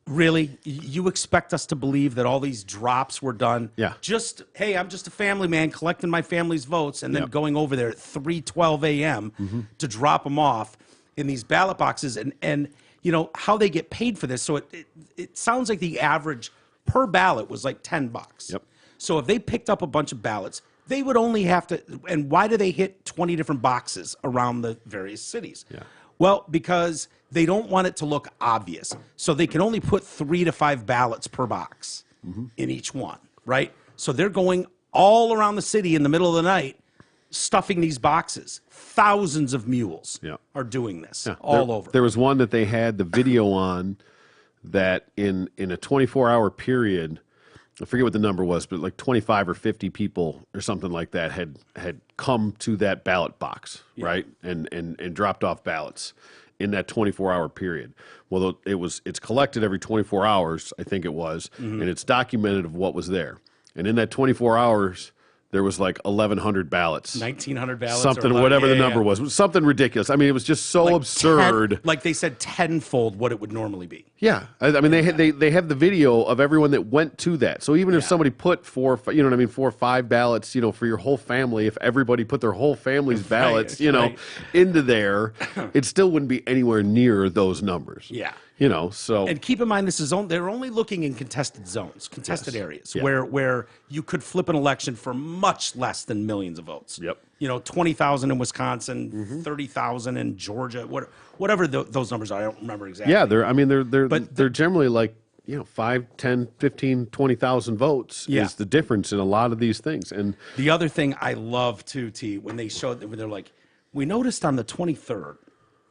really? You expect us to believe that all these drops were done? Yeah. Just, hey, I'm just a family man collecting my family's votes and then going over there at 3:12 a.m. To drop them off in these ballot boxes and you know, how they get paid for this. So it sounds like the average per ballot was like $10. Yep. So if they picked up a bunch of ballots, they would only have to, and why do they hit 20 different boxes around the various cities? Yeah. Well, because they don't want it to look obvious. So they can only put 3 to 5 ballots per box in each one, right? So they're going all around the city in the middle of the night, stuffing these boxes. Thousands of mules are doing this all over. There was one that they had the video on that in a 24-hour period, I forget what the number was, but like 25 or 50 people or something like that had come to that ballot box, right? And dropped off ballots in that 24-hour period. Well, it's collected every 24 hours, I think it was, and it's documented of what was there. And in that 24 hours, there was like 1,100 ballots. 1,900 ballots. Something, whatever the number was. Something ridiculous. I mean, it was just so like absurd. Like they said, tenfold what it would normally be. Yeah. I mean, they have the video of everyone that went to that. So even if somebody put 4 or 5 ballots, you know, for your whole family, if everybody put their whole family's ballots, into there, it still wouldn't be anywhere near those numbers. Yeah. You know, so. And keep in mind, they're only looking in contested zones, contested areas, where you could flip an election for much less than millions of votes. Yep. You know, 20,000 in Wisconsin, 30,000 in Georgia, whatever those numbers are. I don't remember exactly. Yeah, they're generally like, you know, 5, 10, 15, 20,000 votes is the difference in a lot of these things. And the other thing I love too, T, when they're like, we noticed on the 23rd,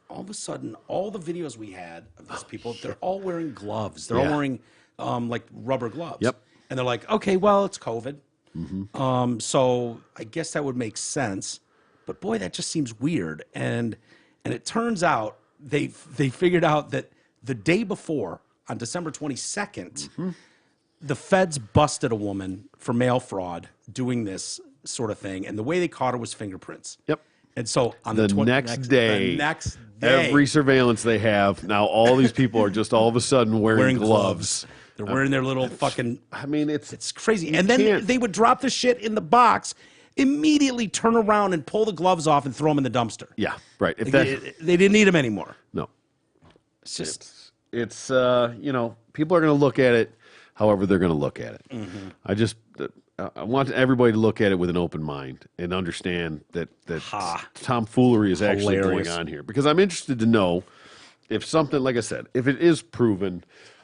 all of a sudden, all the videos we had of these people, they're all wearing gloves. They're all wearing like rubber gloves. Yep. And they're like, okay, well, it's COVID. So I guess that would make sense. But boy, that just seems weird. And it turns out they figured out that the day before, on December 22nd, the feds busted a woman for mail fraud doing this sort of thing. And the way they caught her was fingerprints. Yep. And so on the next day, every surveillance they have, now all these people are just all of a sudden wearing gloves. They're wearing their little fucking... I mean, it's crazy. And then they would drop the shit in the box, immediately turn around and pull the gloves off and throw them in the dumpster. Yeah, right. They didn't need them anymore. No. It's just... It's you know, people are going to look at it however they're going to look at it. I want everybody to look at it with an open mind and understand that tomfoolery is actually going on here. Because I'm interested to know if something, like I said, if it is proven,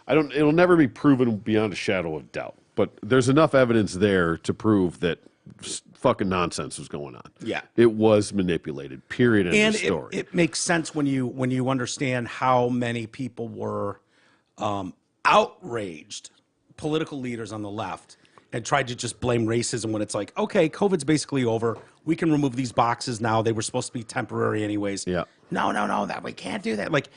it'll never be proven beyond a shadow of doubt. But there's enough evidence there to prove that fucking nonsense was going on. Yeah. It was manipulated, period, end of story. It makes sense when you understand how many people were outraged, political leaders on the left, and tried to just blame racism when it's like, okay, COVID's basically over. We can remove these boxes now. They were supposed to be temporary anyways. Yeah. No, that we can't do that. Like,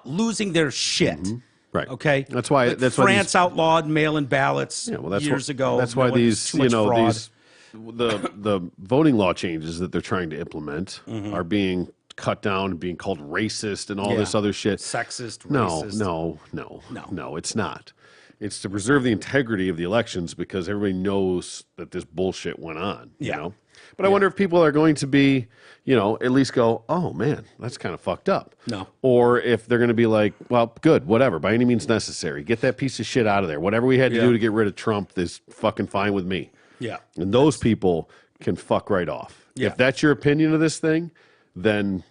losing their shit. Right. Okay. That's why. Like that's France why outlawed mail-in ballots years ago. That's why knowing there's these, too much fraud. these the voting law changes that they're trying to implement are being cut down and being called racist and all this other shit. Sexist, No, racist. no, it's not. It's to preserve the integrity of the elections because everybody knows that this bullshit went on. You know? But I wonder if people are going to be, at least go, oh man, that's kind of fucked up. No. Or if they're going to be like, well, good, whatever, by any means necessary. Get that piece of shit out of there. Whatever we had to do to get rid of Trump is fucking fine with me. Yeah. And those people can fuck right off. Yeah. If that's your opinion of this thing, then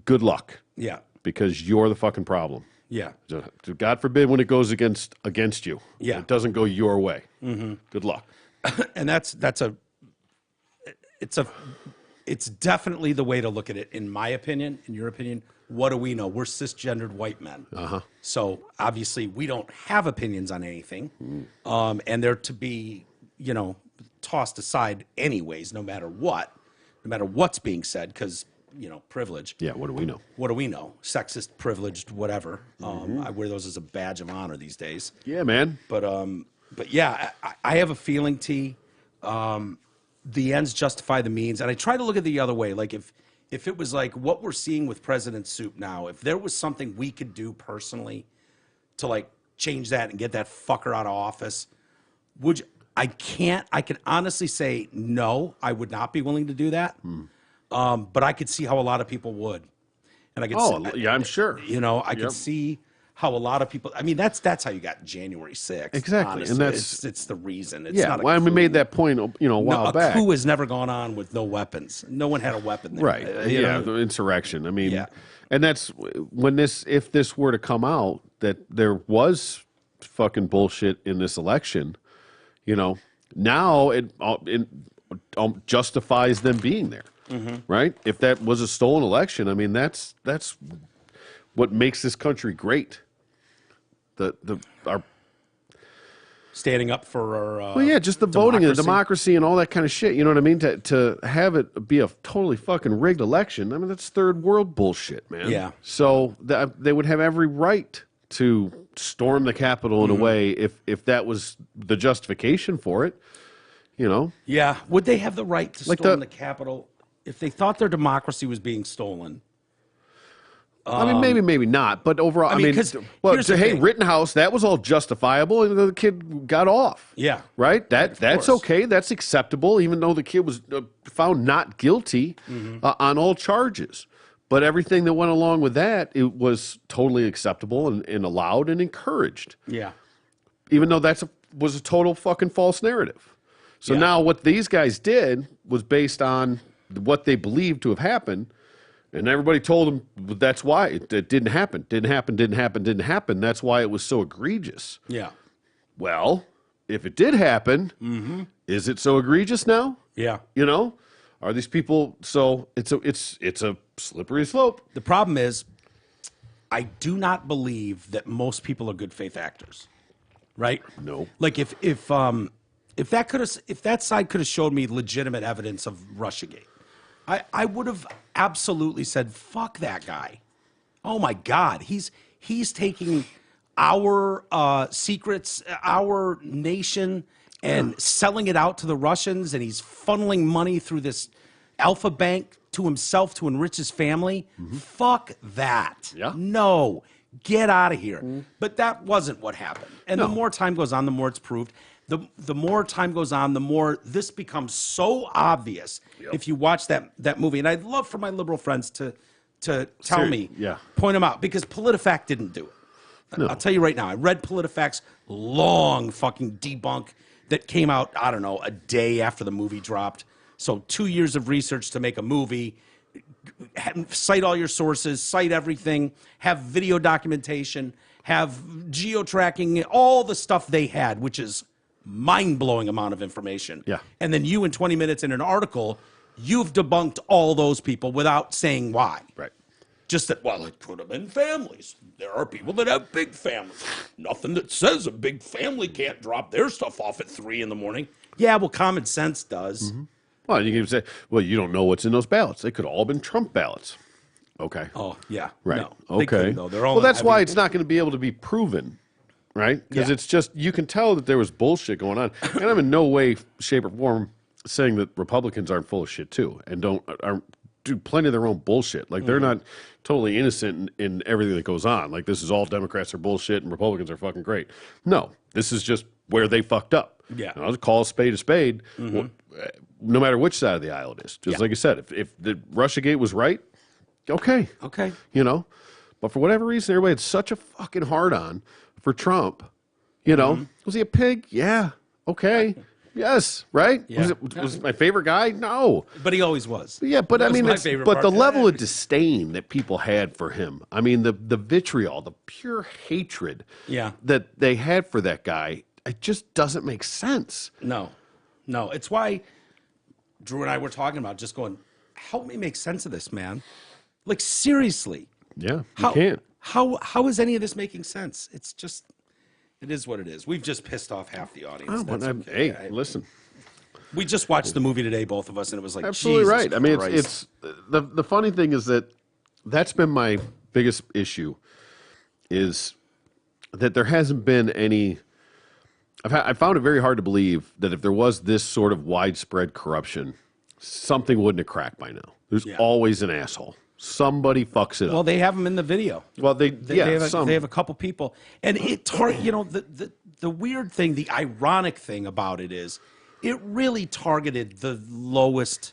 good luck. Yeah. Because you're the fucking problem. Yeah. God forbid when it goes against you. Yeah. It doesn't go your way. Good luck. And it's definitely the way to look at it, in my opinion. In your opinion, what do we know? We're cisgendered white men. So obviously we don't have opinions on anything. And they're to be, tossed aside anyways, no matter what's being said, because, privilege. Yeah, what do we know? What do we know? Sexist, privileged, whatever. I wear those as a badge of honor these days. Yeah, man. But yeah, I have a feeling, T, the ends justify the means. And I try to look at it the other way. Like if it was like what we're seeing with President Soup now, if there was something we could do personally to like change that and get that fucker out of office, would you? I can honestly say no, I would not be willing to do that. But I could see how a lot of people would. And I could yeah, I'm sure. I could see how a lot of people, I mean, that's how you got January 6th. Exactly. Honestly. And that's it's the reason. It's yeah, not a well, coup. we made that point, a while back. A coup has never gone on with no weapons. No one had a weapon there. Right. The insurrection. I mean, Yeah. and that's when if this were to come out that there was fucking bullshit in this election, now it justifies them being there. Right? If that was a stolen election, I mean, that's what makes this country great. Our Standing up for our just the voting and the democracy. democracy and all that kind of shit. You know what I mean? To have it be a totally fucking rigged election, I mean, that's third world bullshit, man. Yeah. So they would have every right to storm the Capitol in a way if that was the justification for it, Yeah. Would they have the right to Like storm the Capitol if they thought their democracy was being stolen? I mean, maybe not, but overall, I mean, 'cause well, here's the hey, thing. Rittenhouse, that was all justifiable, and the kid got off. Yeah. Right? That's course. okay. That's acceptable, even though the kid was found not guilty on all charges. But everything that went along with that, it was totally acceptable and allowed and encouraged, Yeah. even though was a total fucking false narrative. So Yeah. now what these guys did was based on what they believed to have happened. And everybody told them that's why it didn't happen. Didn't happen. That's why it was so egregious. Yeah. Well, if it did happen, is it so egregious now? Yeah. Are these people? So it's a slippery slope. The problem is, I do not believe that most people are good faith actors, right? No. Like if that side could have showed me legitimate evidence of Russiagate, I would have absolutely said, "Fuck that guy." Oh my God, he's taking our secrets, our nation, and selling it out to the Russians, and he's funneling money through this Alpha Bank to himself to enrich his family. Fuck that. Yeah. No, get out of here. But that wasn't what happened. And the more time goes on, the more it's proved. The more time goes on, the more this becomes so obvious. If you watch that movie, and I'd love for my liberal friends to tell me, point them out, because PolitiFact didn't do it. I'll tell you right now, I read PolitiFact's long fucking debunk that came out, I don't know, a day after the movie dropped. So 2 years of research to make a movie, cite all your sources, cite everything, have video documentation, have geo-tracking, all the stuff they had, which is mind-blowing amount of information. Yeah. And then you, in 20 minutes in an article, you've debunked all those people without saying why. Right. Just that, well, it could have been families. There are people that have big families. Nothing that says a big family can't drop their stuff off at 3 a.m. Yeah, well, common sense does. Well, you can say, well, you don't know what's in those ballots. They could have all been Trump ballots. Okay. Oh, yeah. Right. No, they Okay. couldn't, though. They're all Well, that's heavy- why it's not going to be able to be proven, right? Because Yeah. it's just, you can tell that there was bullshit going on. And I'm in no way, shape, or form saying that Republicans aren't full of shit too and aren't do plenty of their own bullshit. Like they're not totally innocent in everything that goes on. Like this is all Democrats are bullshit and Republicans are fucking great. No, this is just where they fucked up. Yeah. And I'll just call a spade, no matter which side of the aisle it is. Just like you said, if the Russiagate was right, okay. Okay. You know, but for whatever reason, everybody had such a fucking hard on for Trump. You know, was he a pig? Yeah. Okay. Yes. Right. Yeah. Was it my favorite guy? No. But he always was. Yeah, but I That's mean, my favorite but the part. level of disdain that people had for him. I mean, the vitriol, the pure hatred Yeah. that they had for that guy, it just doesn't make sense. No. It's why Drew and I were talking about just going, help me make sense of this, man. Like, seriously. Yeah, you can't. How is any of this making sense? It's just, it is what it is. We've just pissed off half the audience. Oh, but That's okay. hey, listen. We just watched the movie today, both of us, and it was like, Absolutely Jesus right. I mean, Christ. it's the funny thing is that's been my biggest issue is that there hasn't been any. I found it very hard to believe that if there was this sort of widespread corruption, something wouldn't have cracked by now. There's always an asshole. Somebody fucks it Well, up. they have them in the video. Well, they They have a couple people, and the weird thing, the ironic thing about it is, it really targeted the lowest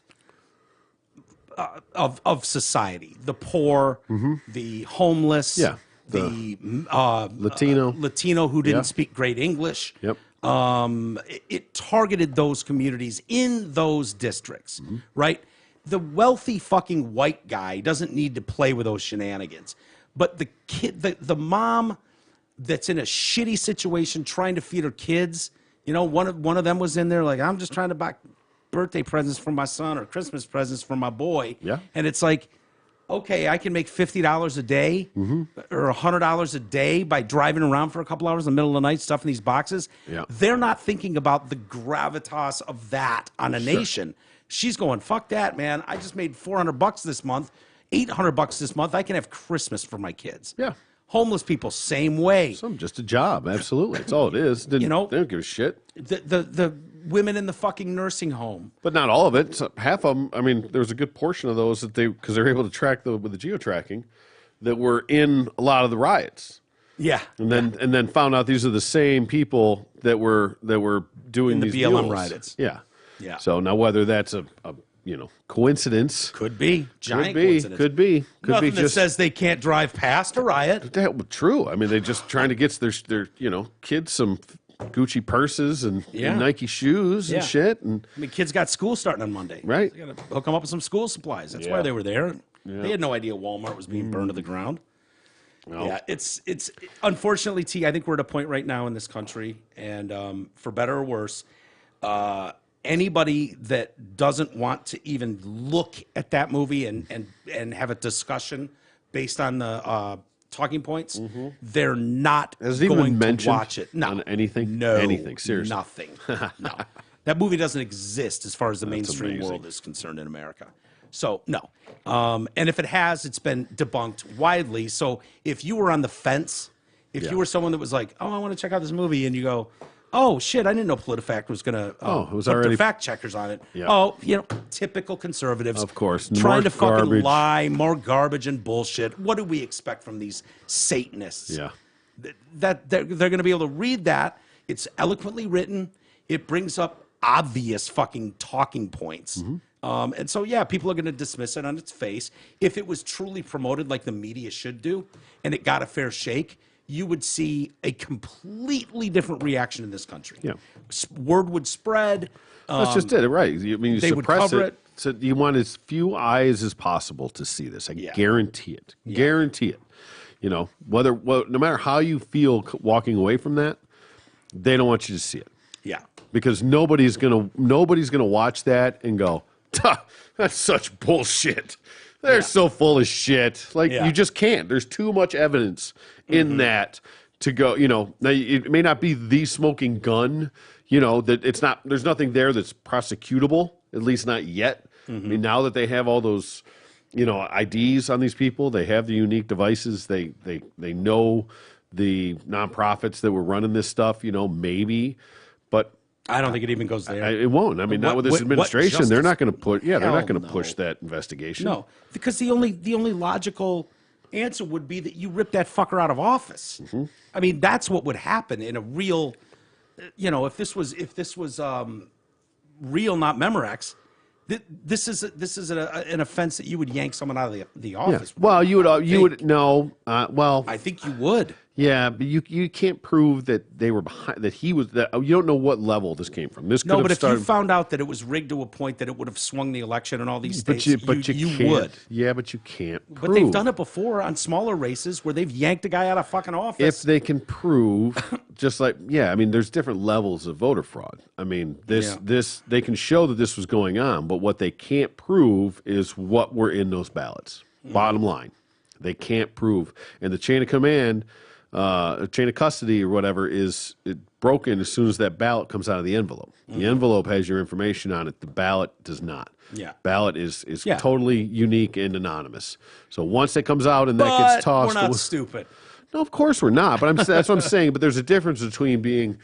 of society, the poor, the homeless, the Latino who didn't speak great English. Yep. It targeted those communities in those districts, right? The wealthy fucking white guy doesn't need to play with those shenanigans. But the kid, the mom that's in a shitty situation trying to feed her kids, one of them was in there like, I'm just trying to buy birthday presents for my son or Christmas presents for my boy. Yeah. And it's like, okay, I can make $50 a day or $100 a day by driving around for a couple hours in the middle of the night stuffing these boxes. Yeah. They're not thinking about the gravitas of that on a nation. She's going, fuck that, man. I just made $400 this month, $800 this month. I can have Christmas for my kids. Yeah. Homeless people, same way. Just a job. Absolutely. That's all it is. They don't give a shit. The women in the fucking nursing home. But not all of it. So half of them, I mean, there was a good portion of those that because they were able to track with the geo-tracking that were in a lot of the riots. Yeah. And then found out these are the same people that were doing In the these BLM mules. riots. Yeah. Yeah. So now whether that's a coincidence. Could be. Giant Could be. coincidence. Could be. Could Nothing be that just says they can't drive past a riot. true. I mean, they just trying to get their kids some Gucci purses and Nike shoes and shit. And I mean, kids got school starting on Monday. Right. They got to hook them up with some school supplies. That's why they were there. They had no idea Walmart was being burned to the ground. No. Yeah, it's unfortunately, T. I think we're at a point right now in this country, and for better or worse, anybody that doesn't want to even look at that movie and have a discussion based on the talking points, they're not Has it going even to mentioned watch it. No, on anything? No, Anything, seriously. nothing. No, that movie doesn't exist as far as the mainstream amazing. world is concerned in America. So no, and if it has, it's been debunked widely. So if you were on the fence, if you were someone that was like, "Oh, I want to check out this movie," and you go, "Oh shit, I didn't know PolitiFact was going to it was put already their fact checkers on it." Yeah. Oh, typical conservatives, Of course. trying More to fucking garbage. lie, more garbage and bullshit. What do we expect from these Satanists? Yeah. That they're going to be able to read that. It's eloquently written. It brings up obvious fucking talking points. And so, people are going to dismiss it on its face. If it was truly promoted like the media should do and it got a fair shake, you would see a completely different reaction in this country. Yeah. Word would spread. That's just it, right? I mean, you they would suppress cover it. So you want as few eyes as possible to see this. I Yeah. guarantee it. Guarantee it. No matter how you feel walking away from that, they don't want you to see it. Yeah. Because nobody's gonna watch that and go, that's such bullshit. They're so full of shit. Like you just can't. There's too much evidence in that to go. Now it may not be the smoking gun. That it's not. There's nothing there that's prosecutable. At least not yet. I mean, now that they have all those IDs on these people. They have the unique devices. They know the nonprofits that were running this stuff, maybe, but I don't think it even goes there. it won't. I mean, not with this administration. They're not going to push. Yeah, they're not going to push that investigation. No, because the only logical answer would be that you rip that fucker out of office. Mm-hmm. I mean, that's what would happen in a real, if this was real, not Memorex. This is an offense that you would yank someone out of the office. Yeah. Well, you would no. Well, I think you would. Yeah, but you can't prove that they were behind, that he was, that you don't know what level this came from. This could have but started, if you found out that it was rigged to a point that it would have swung the election in all these states, you you would. Yeah, but you can't prove. But they've done it before on smaller races where they've yanked a guy out of fucking office. If they can prove, just like, I mean, there's different levels of voter fraud. I mean, this they can show that this was going on, but what they can't prove is what were in those ballots. Bottom line, they can't prove. And the chain of command, chain of custody or whatever is broken as soon as that ballot comes out of the envelope. The envelope has your information on it. The ballot does not. Yeah. Ballot is totally unique and anonymous. So once it comes out and that gets tossed, we're not stupid. No, of course we're not. But that's what I'm saying. But there's a difference between being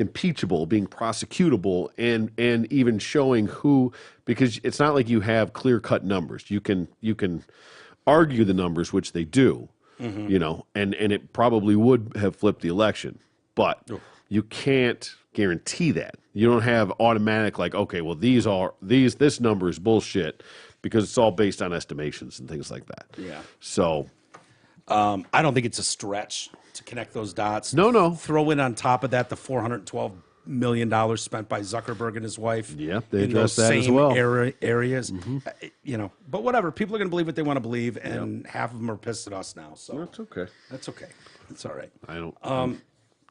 impeachable, being prosecutable, and even showing who, because it's not like you have clear-cut numbers. You can argue the numbers, which they do. And it probably would have flipped the election, but you can't guarantee that. You don't have automatic, like, okay, well, this number is bullshit because it's all based on estimations and things like that. Yeah. So, I don't think it's a stretch to connect those dots. No. Throw in on top of that the $412 million spent by Zuckerberg and his wife. Yep, they in those addressed that same as well. Areas. But whatever. People are going to believe what they want to believe, and half of them are pissed at us now. So that's okay. That's okay. It's all right. I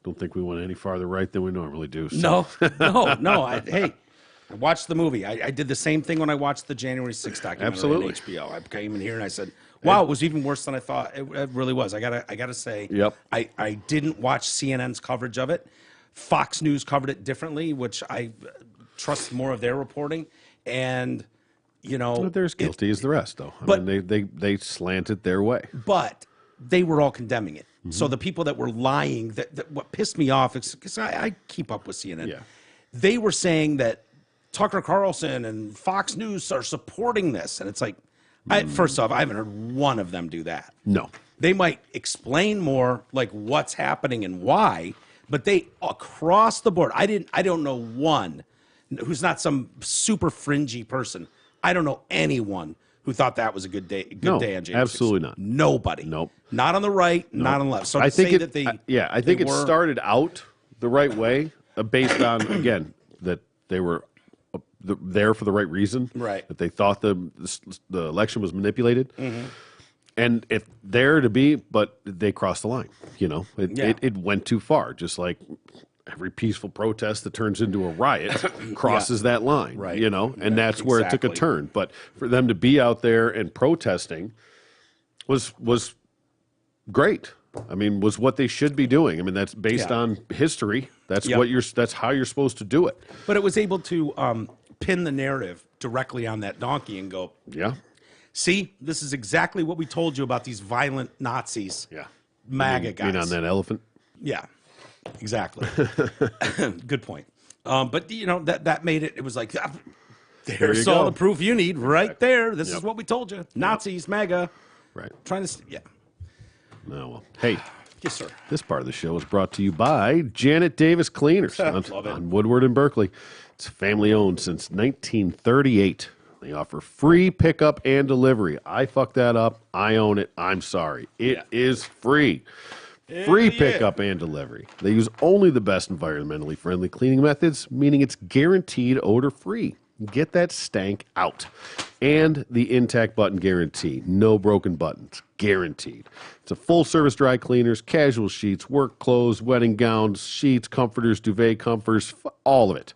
don't think we went any farther right than we normally do. So. No. Hey, I watched the movie. I did the same thing when I watched the January 6th documentary on HBO. I came in here and I said, wow, it was even worse than I thought. It really was. I gotta say, I didn't watch CNN's coverage of it. Fox News covered it differently, which I trust more of their reporting. And, they're as guilty as the rest, though. I mean, they slant it their way. But they were all condemning it. So the people that were lying, that what pissed me off, because I keep up with CNN. Yeah. They were saying that Tucker Carlson and Fox News are supporting this. And it's like, first off, I haven't heard one of them do that. No. They might explain more like what's happening and why, but they across the board, I don't know one who's not some super fringy person. I don't know anyone who thought that was a good day on January 6th. Absolutely not. Nobody. Nope. Not on the right, not on the left. So I think it started out the right way, based on, again, that they were there for the right reason. Right. That they thought the election was manipulated. And if they're to be, but they crossed the line. It went too far. Just like every peaceful protest that turns into a riot crosses that line. Right. And that's where it took a turn. But for them to be out there and protesting was great. I mean, was what they should be doing. I mean, that's based on history. That's that's how you're supposed to do it. But it was able to pin the narrative directly on that donkey and go, see, this is exactly what we told you about these violent Nazis. Yeah. MAGA guys. You mean on that elephant? Yeah, exactly. Good point. But that made it was like, there's all the proof you need right there. This is what we told you. Nazis, MAGA. Right. Trying to, No, well, hey. Yes, sir. This part of the show is brought to you by Janet Davis Cleaners on Woodward and Berkeley. It's family owned since 1938. They offer free pickup and delivery. I fucked that up. I own it. I'm sorry. It is free. Free pickup and delivery. They use only the best environmentally friendly cleaning methods, meaning it's guaranteed odor-free. Get that stank out. And the intact button guarantee. No broken buttons. Guaranteed. It's a full-service dry cleaners, casual sheets, work clothes, wedding gowns, sheets, comforters, duvet comforts, all of it.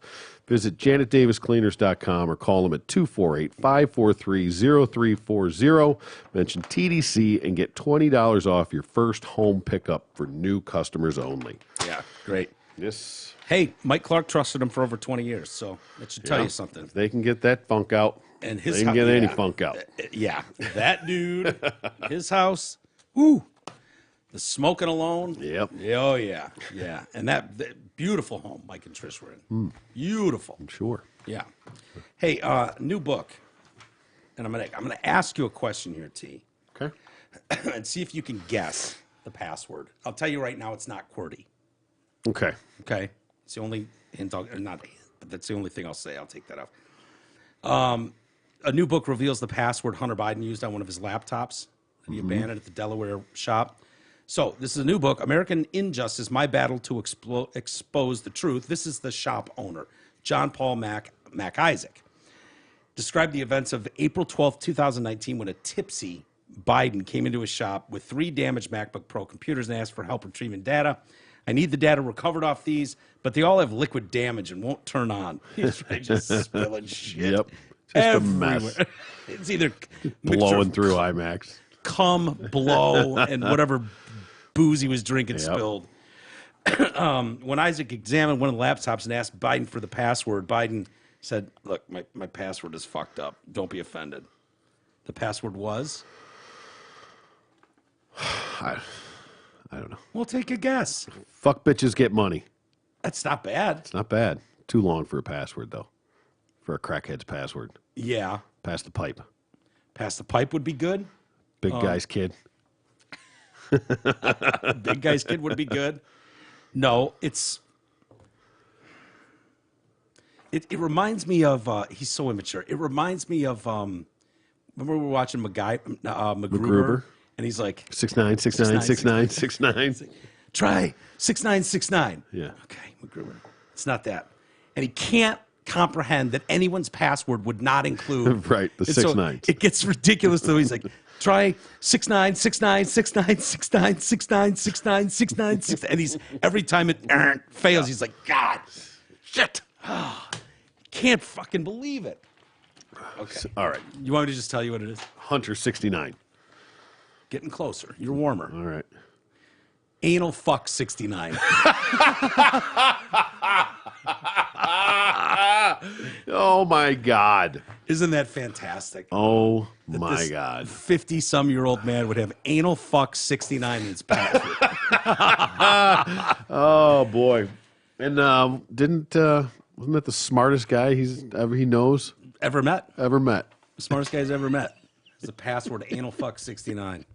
Visit janetdaviscleaners.com or call them at 248-543-0340. Mention TDC and get $20 off your first home pickup for new customers only. Yeah, great. Yes. Hey, Mike Clark trusted him for over 20 years, so that should tell you something. If they can get that funk out, And they can get any funk out. Yeah, that dude, his house, whoo, the smoking alone. Yep. Oh, yeah, yeah. And that beautiful home Mike and Trish were in. Beautiful. I'm sure. Yeah. Hey, new book. And I'm gonna ask you a question here, T. Okay. And see if you can guess the password. I'll tell you right now, it's not QWERTY. Okay. Okay? It's the only hint, or not hint, but that's the only thing I'll say. I'll take that off. A new book reveals the password Hunter Biden used on one of his laptops that he abandoned at the Delaware shop. So this is a new book, American Injustice, My Battle to Expose the Truth. This is the shop owner, John Paul Mac Isaac. Described the events of April 12th, 2019, when a tipsy Biden came into his shop with 3 damaged MacBook Pro computers and asked for help retrieving data. I need the data recovered off these, but they all have liquid damage and won't turn on. He's just spilling shit. Yep. Just everywhere. a mess. It's either Blowing through IMAX. cum, blow, and whatever booze he was drinking spilled. When Isaac examined one of the laptops and asked Biden for the password, Biden said, look, my password is fucked up. Don't be offended. The password was? I don't know. Well, take a guess. Fuck bitches get money. That's not bad. It's not bad. Too long for a password, though. For a crackhead's password. Yeah. Pass the pipe. Pass the pipe would be good. Big guy's kid. Big guy's kid would be good. No, it reminds me of, he's so immature. It reminds me of, remember we were watching MacGruber? And he's like, 6'9", 6'9", 6'9", 6'9". Try 6969. Yeah. Okay, MacGruber. It's not that. And he can't comprehend that anyone's password would not include. Right, the And 6 so nines. It gets ridiculous though. He's like, try 69696969696969. And he's every time it fails, he's like, God, shit. Can't fucking believe it. Okay. All right. You want me to just tell you what it is? Hunter 69. Getting closer. You're warmer. All right. Anal fuck 69. Oh, my God. Isn't that fantastic? Oh, my God. 50-some-year-old man would have anal fuck 69 in his password. Oh, boy. And wasn't that the smartest guy he knows? Ever met? Ever met. The smartest guy's ever met. It's the password anal fuck 69.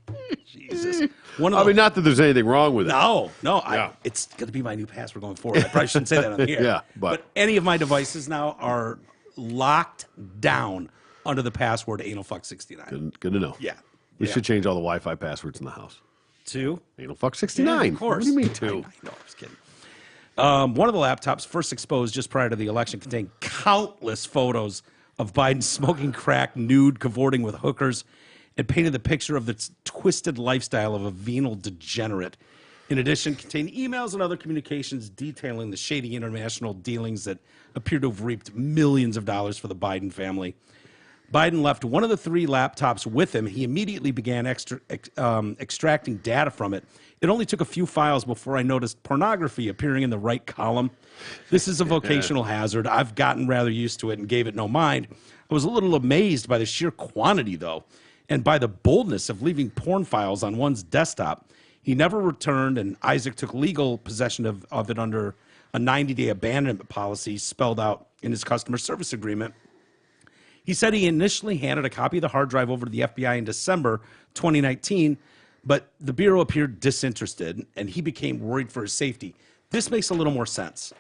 Jesus. I mean, not that there's anything wrong with it. No. Yeah. It's going to be my new password going forward. I probably shouldn't say that on here. Yeah, but any of my devices now are locked down under the password anal fuck 69. Good to know. Yeah. We should change all the Wi-Fi passwords in the house. Two? Anal fuck 69. Yeah, of course. What do you mean two? I know, I'm just kidding. One of the laptops first exposed just prior to the election contained countless photos of Biden smoking crack, nude, cavorting with hookers, and painted the picture of the twisted lifestyle of a venal degenerate. In addition, contained emails and other communications detailing the shady international dealings that appear to have reaped millions of dollars for the Biden family. Biden left one of the 3 laptops with him. He immediately began extracting data from it. It only took a few files before I noticed pornography appearing in the right column. This is a vocational hazard. I've gotten rather used to it and gave it no mind. I was a little amazed by the sheer quantity, though, and by the boldness of leaving porn files on one's desktop. He never returned, and Isaac took legal possession of it under a 90-day abandonment policy spelled out in his customer service agreement. He said he initially handed a copy of the hard drive over to the FBI in December 2019, but the Bureau appeared disinterested, and he became worried for his safety. This makes a little more sense.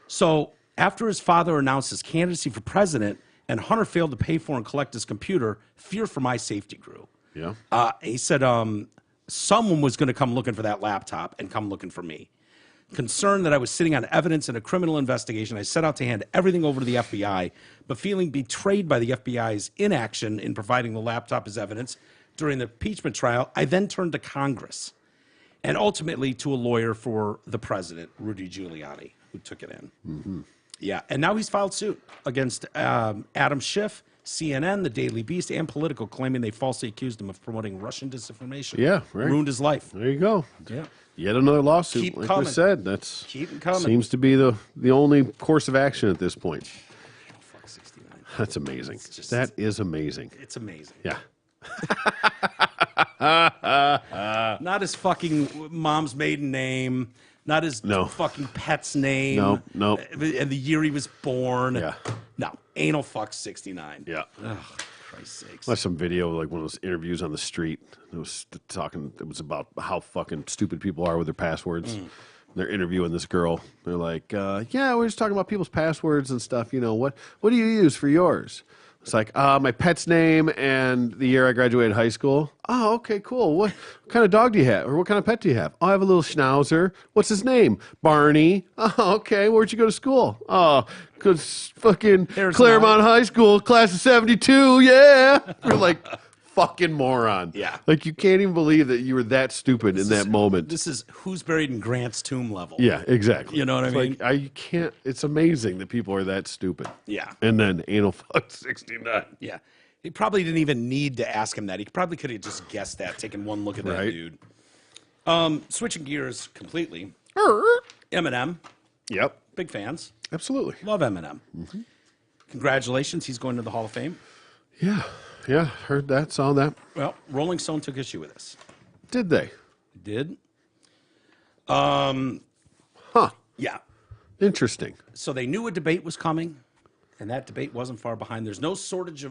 So after his father announced his candidacy for president and Hunter failed to pay for and collect his computer, fear for my safety grew. Yeah. He said someone was going to come looking for that laptop and come looking for me. Concerned that I was sitting on evidence in a criminal investigation, I set out to hand everything over to the FBI, but feeling betrayed by the FBI's inaction in providing the laptop as evidence during the impeachment trial, I then turned to Congress and ultimately to a lawyer for the president, Rudy Giuliani, who took it in. Mm-hmm. Yeah, and now he's filed suit against Adam Schiff, CNN, The Daily Beast, and Politico, claiming they falsely accused him of promoting Russian disinformation. Yeah, right. Ruined his life. There you go. Yeah. Yet another lawsuit. Keep like coming. I said, Keep 'em coming. seems to be the only course of action at this point. Fuck 69. That's amazing. That is amazing. It's amazing. Yeah. Not his fucking mom's maiden name. Not his fucking pet's name. No. And the year he was born. Yeah. No. Anal fuck 69. Yeah. Ugh, Christ's sakes. I watched some video, like one of those interviews on the street. It was about how fucking stupid people are with their passwords. They're interviewing this girl. They're like, yeah, we're just talking about people's passwords and stuff. You know, what do you use for yours? It's like, my pet's name and the year I graduated high school. Oh, okay, cool. What kind of dog do you have? Or what kind of pet do you have? Oh, I have a little schnauzer. What's his name? Barney. Oh, okay. Where'd you go to school? Oh, because fucking Claremont High School, class of 72. Yeah. You're like, fucking moron. Yeah. Like, you can't even believe that you were that stupid in that moment. This is who's buried in Grant's tomb level. Yeah, exactly. You know what I mean? Like, you can't, it's amazing that people are that stupid. Yeah. And then anal fuck 69. Yeah. He probably didn't even need to ask him that. He probably could have just guessed that, taking one look at that Right. dude. Switching gears completely. Eminem. Yep. Big fans. Absolutely. Love Eminem. Congratulations. He's going to the Hall of Fame. Yeah. Yeah. Heard that. Saw that. Well, Rolling Stone took issue with this. Did they? Did. Huh. Yeah. Interesting. So they knew a debate was coming, and that debate wasn't far behind. There's no shortage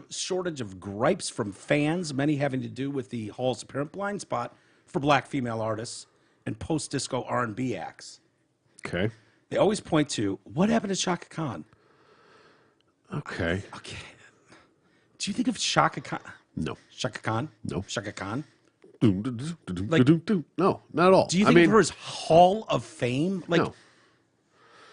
of gripes from fans, many having to do with the Hall's apparent blind spot for black female artists and post-disco R&B acts. Okay. They always point to, what happened to Shaka Khan? Okay. Okay. Do you think of Shaka Khan? No. Shaka Khan? No. Shaka Khan? No, not at all. Do you think of her as Hall of Fame? Like No.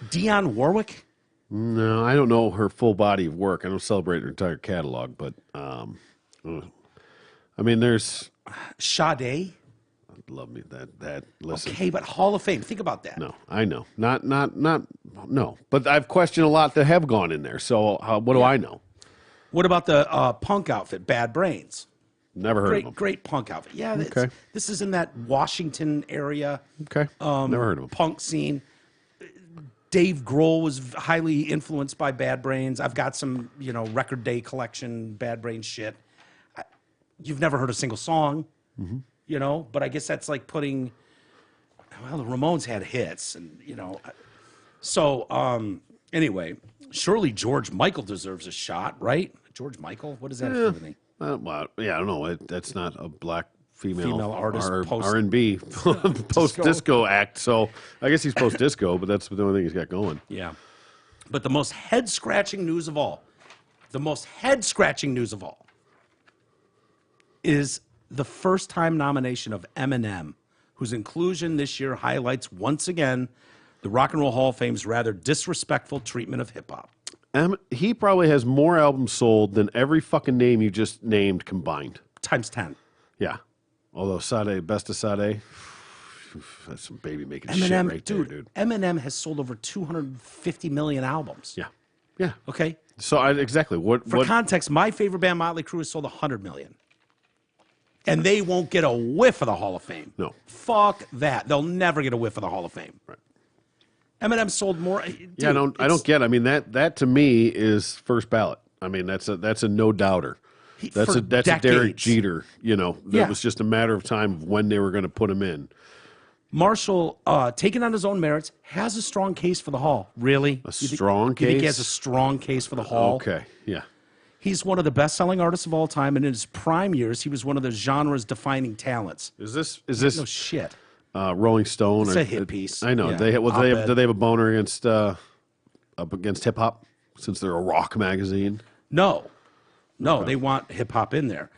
Dionne Warwick? No, I don't know her full body of work. I don't celebrate her entire catalog, but I mean, there's Sade? love me that listen. Okay, but Hall of Fame. Think about that. No, I know. Not no. But I've questioned a lot that have gone in there. So what do I know? What about the punk outfit, Bad Brains? Never heard of them. Great punk outfit. Yeah, Okay. This is in that Washington area. Okay. Never heard of them. Punk scene. Dave Grohl was highly influenced by Bad Brains. I've got some, record day collection Bad Brains shit. You've never heard a single song, but I guess that's like putting. Well, the Ramones had hits, and So anyway, surely George Michael deserves a shot, right? George Michael, what does that have to do with me? Well, yeah, I don't know. That's not a black female artist R&B post-disco act. So I guess he's post-disco, but that's the only thing he's got going. Yeah. But the most head-scratching news of all, is the first-time nomination of Eminem, whose inclusion this year highlights once again the Rock and Roll Hall of Fame's rather disrespectful treatment of hip-hop. He probably has more albums sold than every fucking name you just named combined. Times 10. Yeah. Although Sade, Best of Sade, that's some baby making shit Eminem, right there, dude. Eminem has sold over 250 million albums. Yeah. Yeah. Okay? So exactly. For context, my favorite band, Motley Crue, has sold 100 million. And they won't get a whiff of the Hall of Fame. No. Fuck that. They'll never get a whiff of the Hall of Fame. Right. Eminem sold more. Dude, yeah, I don't get it. I mean, that to me is first ballot. I mean, that's a no doubter. That's a Derek Jeter, that was just a matter of time of when they were going to put him in. Marshall, taken on his own merits, has a strong case for the Hall. Really? Strong case? You think he has a strong case for the Hall? Okay, yeah. He's one of the best-selling artists of all time, and in his prime years, he was one of the genre's defining talents. Is this No shit. Rolling Stone? It's a hit piece. I know. Yeah. Do they have a boner against up against hip hop since they're a rock magazine? No, they want hip-hop in there.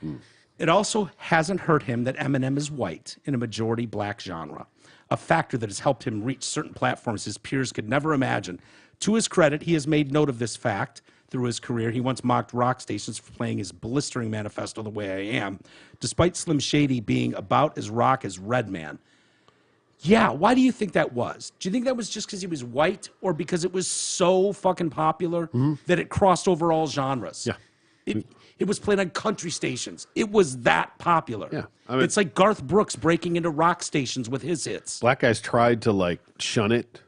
It also hasn't hurt him that Eminem is white in a majority black genre, a factor that has helped him reach certain platforms his peers could never imagine. To his credit, he has made note of this fact through his career. He once mocked rock stations for playing his blistering manifesto, The Way I Am, despite Slim Shady being about as rock as Redman. Yeah, why do you think that was? Do you think that was just because he was white, or because it was so fucking popular that it crossed over all genres? Yeah. It was played on country stations. It was that popular. Yeah, I mean, it's like Garth Brooks breaking into rock stations with his hits. Black guys tried to like shun it,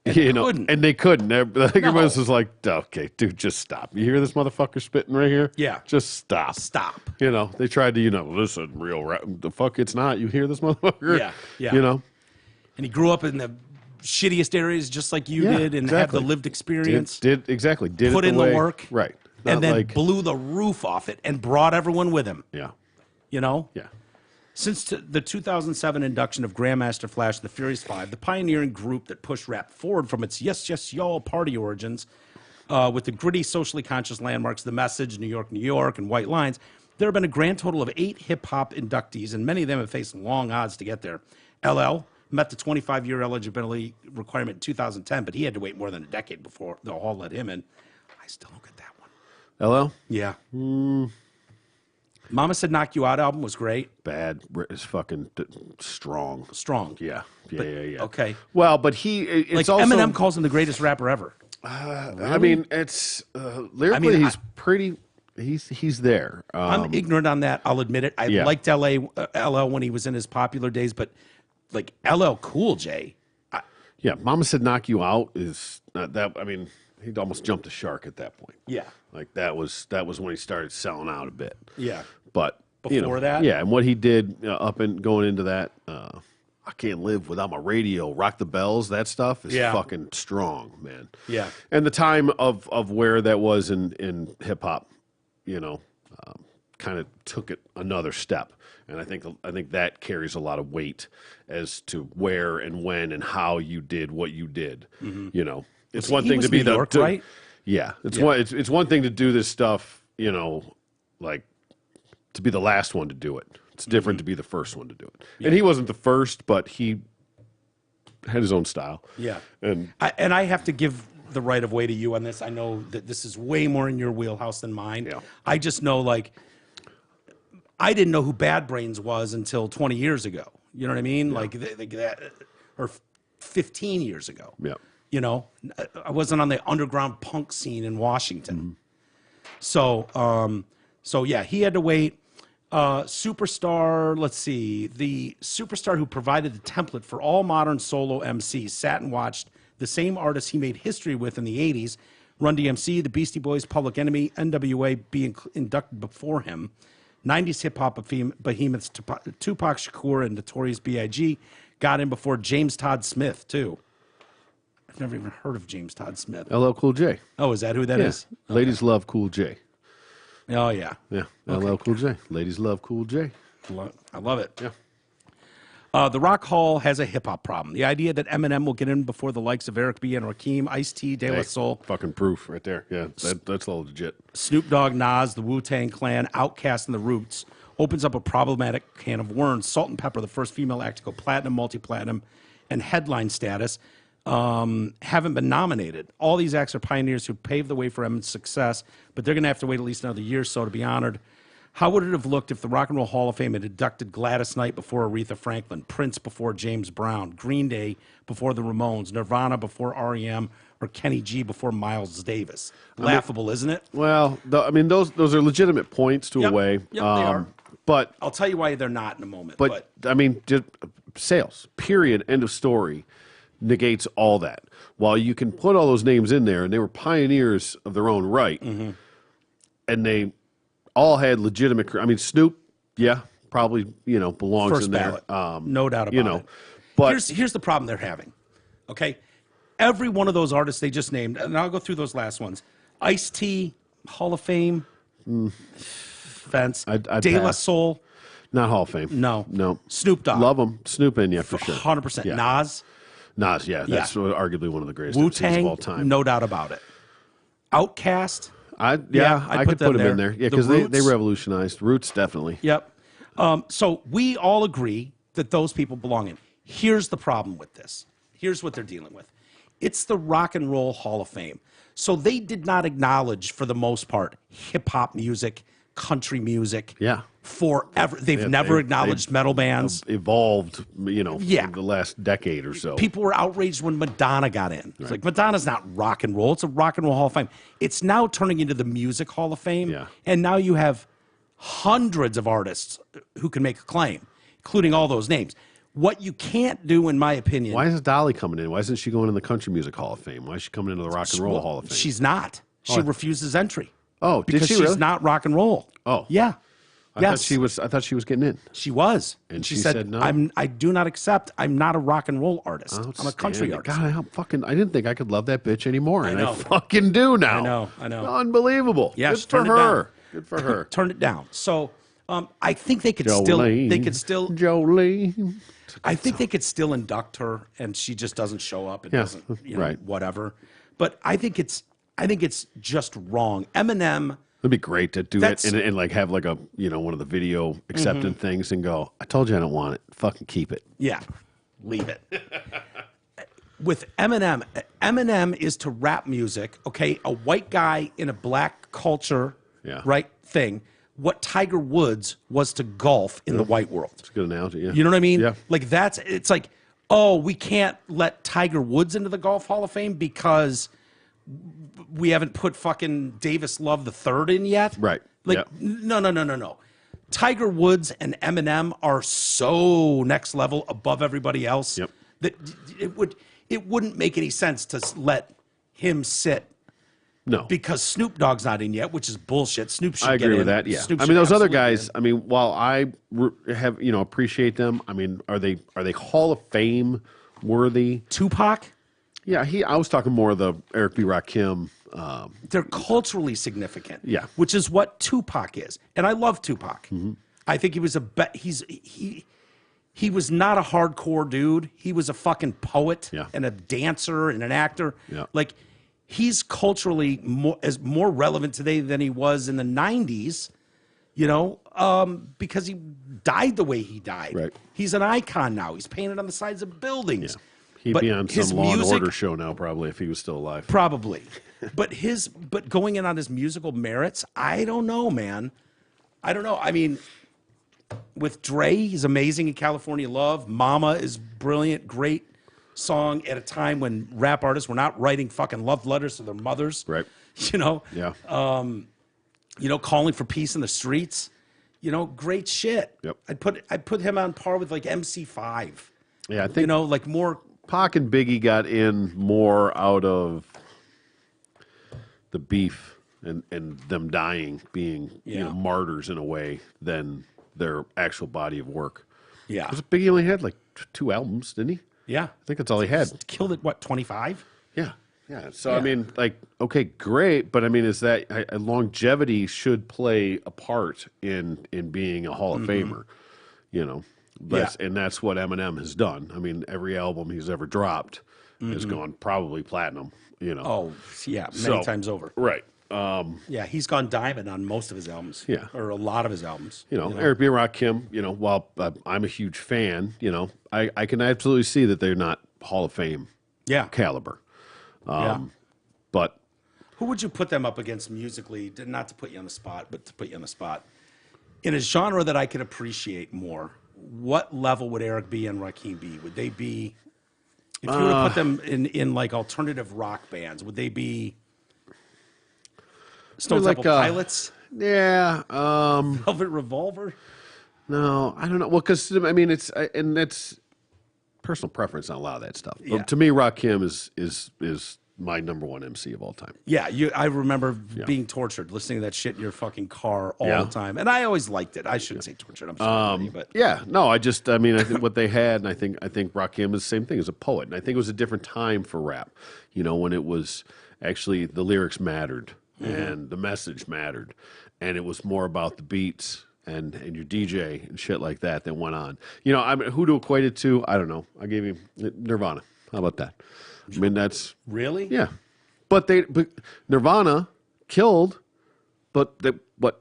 And couldn't. and they couldn't. Everyone was just like, okay, dude, just stop. You hear this motherfucker spitting right here? Yeah. Just stop. Stop. They tried to, listen, real rap. The fuck, it's not. You hear this motherfucker? Yeah. And he grew up in the shittiest areas just like you did and had the lived experience. Did put it in way, the work. Right. And then blew the roof off it and brought everyone with him. Yeah. Yeah. Since the 2007 induction of Grandmaster Flash, the Furious Five, the pioneering group that pushed rap forward from its yes, yes, y'all party origins, with the gritty, socially conscious landmarks, The Message, New York, and White Lines, there have been a grand total of 8 hip-hop inductees, and many of them have faced long odds to get there. LL met the 25-year eligibility requirement in 2010, but he had to wait more than a decade before the Hall let him in. I still don't get that one. LL? Yeah. Mama Said Knock You Out album was great. Bad. It's fucking strong. Strong. Yeah. Okay. Well, but it's like also... Eminem calls him the greatest rapper ever. Really? I mean, it's... lyrically, he's pretty... He's there. I'm ignorant on that. I'll admit it. I liked LL when he was in his popular days, but like LL Cool J. Yeah, Mama Said Knock You Out is not that... I mean, he'd almost jumped the shark at that point. Yeah. Like, that was when he started selling out a bit. Yeah. But before that, yeah, and what he did up and going into that, I Can't Live Without My Radio, Rock the Bells, that stuff is fucking strong, man. Yeah, and the time of where that was in hip hop, kind of took it another step, and I think that carries a lot of weight as to where and when and how you did what you did. Mm-hmm. It's one thing to be New York, right? Yeah, it's one thing to do this stuff, like to be the last one to do it. It's different to be the first one to do it. Yeah. And he wasn't the first, but he had his own style. Yeah, and I have to give the right of way to you on this. I know that this is way more in your wheelhouse than mine. Yeah. I just know, like, I didn't know who Bad Brains was until 20 years ago. You know what I mean? Yeah. Like that, or 15 years ago. Yeah. I wasn't on the underground punk scene in Washington. Mm-hmm. So yeah, he had to wait. Superstar, let's see, the superstar who provided the template for all modern solo MCs sat and watched the same artists he made history with in the 80s, Run DMC, the Beastie Boys, Public Enemy, NWA being inducted before him. 90s hip-hop behemoths Tupac Shakur and Notorious B.I.G. got in before James Todd Smith, too. I've never even heard of James Todd Smith. LL Cool J. Oh, is that who that is? Okay. Ladies love Cool J. Oh, yeah. Yeah, LL Cool J. Ladies love Cool J. I love it. Yeah. The Rock Hall has a hip-hop problem. The idea that Eminem will get in before the likes of Eric B. and Rakim, Ice-T, De La Soul. Fucking proof right there. Yeah, that's all legit. Snoop Dogg, Nas, the Wu-Tang Clan, Outkast, and the Roots opens up a problematic can of worms. Salt and Pepper, the first femile act to go platinum, multi-platinum, and headline status, haven't been nominated. All these acts are pioneers who paved the way for Eminem's success, but they're going to have to wait at least another year or so to be honored. How would it have looked if the Rock and Roll Hall of Fame had inducted Gladys Knight before Aretha Franklin, Prince before James Brown, Green Day before the Ramones, Nirvana before R.E.M., or Kenny G before Miles Davis? Laughable, isn't it? Well, those are legitimate points to a way. Yep, they are. But I'll tell you why they're not in a moment. But I mean, sales, period, end of story, negates all that. While you can put all those names in there, and they were pioneers of their own right, and they all had legitimate. I mean, Snoop, probably belongs First in ballot, there. no doubt about it. But here's the problem they're having. Okay, every one of those artists they just named, and I'll go through those last ones. Ice-T, Hall of Fame, fence. I'd De La pass. Soul, not Hall of Fame. No. Snoop Dogg, Love him. Snoop in, for sure. 100%. Yeah. Nas, that's arguably one of the greatest MCs Wu-Tang, of all time. no doubt about it. Outkast. I could put them in there. Yeah, because they revolutionized. Roots, definitely. Yep. So we all agree that those people belong in. Here's the problem with this. Here's what they're dealing with. It's the Rock and Roll Hall of Fame. So they did not acknowledge, for the most part, hip-hop music, country music. Yeah. Forever. They've never acknowledged metal bands. Evolved, in the last decade or so. People were outraged when Madonna got in. It's like, Madonna's not rock and roll. It's a rock and roll Hall of Fame. It's now turning into the Music Hall of Fame. Yeah. And now you have hundreds of artists who can make a claim, including all those names. What you can't do, in my opinion... Why is Dolly coming in? Why isn't she going in the Country Music Hall of Fame? Why is she coming into the Rock and Roll Hall of Fame? She's not. She refuses entry. Oh, did because she she's really? not rock and roll. Oh. Yeah. I thought she was getting in. She was. And she said no. I do not accept. I'm not a rock and roll artist. I'm a country artist. God, I didn't think I could love that bitch anymore. I know. I fucking do now. I know. Unbelievable. Yeah, Good for her. Good for her. Turned it down. So I think they could Jolene. still Jolene. I think they could still induct her, and she just doesn't show up. It doesn't, right. Whatever. But I think it's just wrong. Eminem. It'd be great to do it and like have like a one of the video acceptance things and go, I told you I don't want it. Fucking keep it. Yeah, leave it. With Eminem is to rap music. Okay, a white guy in a black culture, right thing. What Tiger Woods was to golf in the white world. It's a good analogy. Yeah. You know what I mean? Yeah. Like it's like, oh, we can't let Tiger Woods into the Golf Hall of Fame because we haven't put fucking Davis Love III in yet. Right. Like, no. Tiger Woods and Eminem are so next level above everybody else that it wouldn't make any sense to let him sit. No. Because Snoop Dogg's not in yet, which is bullshit. Snoop should get in. I agree with that, yeah. Snoop I mean, those other absolutely guys, I mean, while I have, appreciate them, I mean, are they Hall of Fame worthy? Tupac? Yeah, I was talking more of the Eric B. Rakim. They're culturally significant. Yeah. Which is what Tupac is. And I love Tupac. Mm-hmm. I think he was he was not a hardcore dude. He was a fucking poet and a dancer and an actor. Yeah. Like, he's culturally more relevant today than he was in the 90s, because he died the way he died. Right. He's an icon now. He's painted on the sides of buildings. Yeah. He'd be on some Law and Order show now, probably, if he was still alive. Probably. But going in on his musical merits, I don't know, man. I don't know. I mean, with Dre, he's amazing in California Love. Mama is brilliant, great song at a time when rap artists were not writing fucking love letters to their mothers. Right. Yeah. Calling for peace in the streets. Great shit. Yep. I'd put him on par with like MC5. Yeah, I think like more. Pac and Biggie got in more out of the beef and them dying, being martyrs in a way than their actual body of work. Yeah. Because Biggie only had like 2 albums, didn't he? Yeah. I think that's all he had. Killed it, what, 25? Yeah. Yeah. So, I mean, like, okay, great. But, I mean, is that longevity should play a part in being a Hall of Famer, And that's what Eminem has done. I mean, every album he's ever dropped has gone probably platinum, Oh, yeah, many times over. Right. Yeah, he's gone diamond on most of his albums. Yeah. Or a lot of his albums. Eric B. and Rakim, while I'm a huge fan, I can absolutely see that they're not Hall of Fame caliber. But who would you put them up against musically? Not to put you on the spot, but to put you on the spot. In a genre that I could appreciate more, what level would Eric B. and Rakim be? Would they be, if you were to put them in like alternative rock bands, would they be Stone Temple Pilots? Yeah. Velvet Revolver? No, I don't know. Well, because, I mean, and that's personal preference on a lot of that stuff. Yeah. But to me, Rakim is my number one MC of all time. Yeah, I remember being tortured listening to that shit in your fucking car all the time, and I always liked it. I shouldn't say tortured. I'm sorry, but I think what they had, and I think Rakim is the same thing as a poet, and I think it was a different time for rap. When it was actually the lyrics mattered and the message mattered, and it was more about the beats and your DJ and shit like that went on. I mean, who to equate it to? I don't know. I gave you Nirvana. How about that? I mean, that's really, yeah. But Nirvana killed, but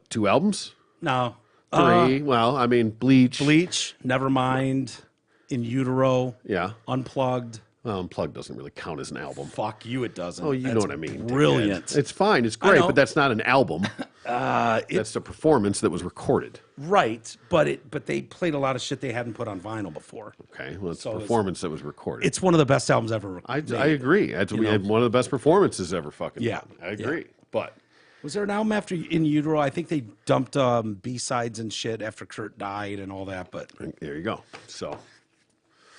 2 albums? No, 3. Well, I mean, Bleach, Nevermind, In Utero, yeah, Unplugged. Well, Unplugged doesn't really count as an album. Fuck you, it doesn't. Oh, you know what I mean. Brilliant. Dickhead. It's fine. It's great, but that's not an album. That's the performance that was recorded. Right, but they played a lot of shit they hadn't put on vinyl before. Okay, well, it's the performance that was recorded. It's one of the best albums ever. I agree. We had one of the best performances ever fucking Yeah. done. I agree. Yeah. But was there an album after In Utero? I think they dumped B-sides and shit after Kurt died and all that, but there you go. So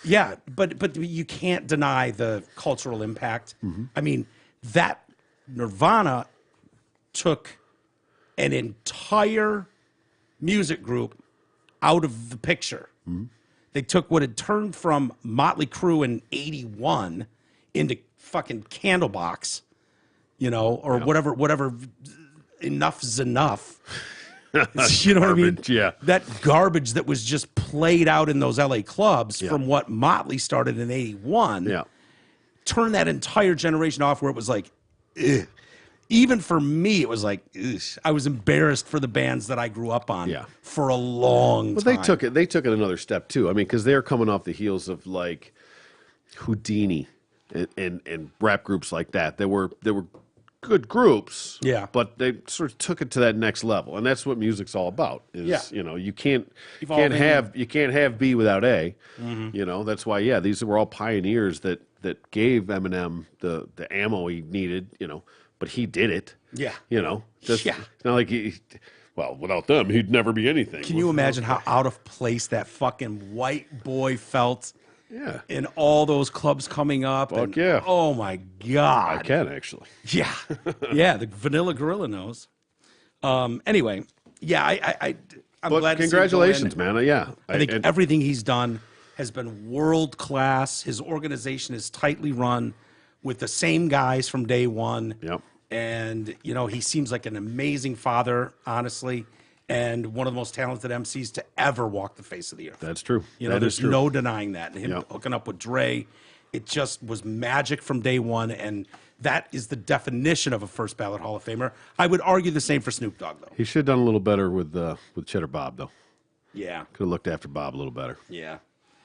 yeah, but you can't deny the cultural impact. Mm-hmm. I mean, that Nirvana took an entire music group out of the picture. Mm-hmm. They took what had turned from Motley Crue in '81 into fucking Candlebox, or whatever. Enough's enough. You know what I mean? Yeah. That garbage that was just played out in those LA clubs from what Motley started in '81. Yeah. Turned that entire generation off where it was like, ugh. Even for me, it was like, ugh. I was embarrassed for the bands that I grew up on for a long time. Well, they took it another step too. I mean, because they're coming off the heels of like Houdini and rap groups like that. They were good groups, but they sort of took it to that next level, and that's what music's all about. You can't have B without A. Mm-hmm. That's why these were all pioneers that gave Eminem the ammo he needed. But he did it. Yeah. It's not like without them he'd never be anything. Can you imagine how out of place that fucking white boy felt? Yeah. In all those clubs coming up. Fuck yeah. Oh my God. I can actually. Yeah. Yeah. The Vanilla Gorilla knows. Anyway. Yeah. I'm glad to see him congratulations, go in. man. Yeah. I think everything he's done has been world class. His organization is tightly run with the same guys from day one. Yep. And, he seems like an amazing father, honestly, and one of the most talented MCs to ever walk the face of the earth. That's true. There's no denying that. And him hooking up with Dre, it just was magic from day one. And that is the definition of a first ballot Hall of Famer. I would argue the same for Snoop Dogg, though. He should have done a little better with Cheddar Bob, though. Yeah. Could have looked after Bob a little better. Yeah.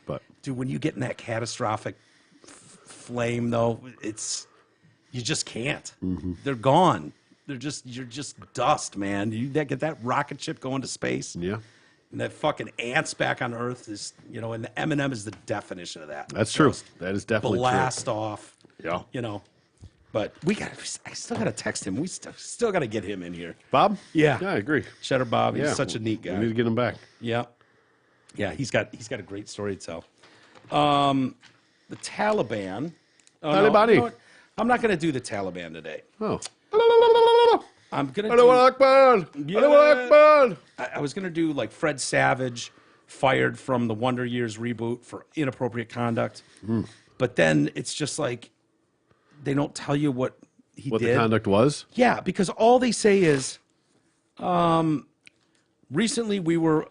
But dude, when you get in that catastrophic flame, though, you just can't. Mm-hmm. They're gone. You're just dust, man. You get that rocket ship going to space. Yeah. And that fucking ants back on Earth is, and the Eminem is the definition of that. That's true. That is definitely blast off. Yeah. But I still got to text him. We still got to get him in here. Bob? Yeah. Yeah, I agree. Cheddar Bob. He's such a neat guy. We need to get him back. Yeah. Yeah, he's got a great story to tell. The Taliban. Taliban. No, you know what? I'm not going to do the Taliban today. Oh. I'm going to do... Yeah. I was going to do like Fred Savage, fired from the Wonder Years reboot for inappropriate conduct. Mm. But then it's just like, they don't tell you what he did. What the conduct was? Yeah, because all they say is, recently we were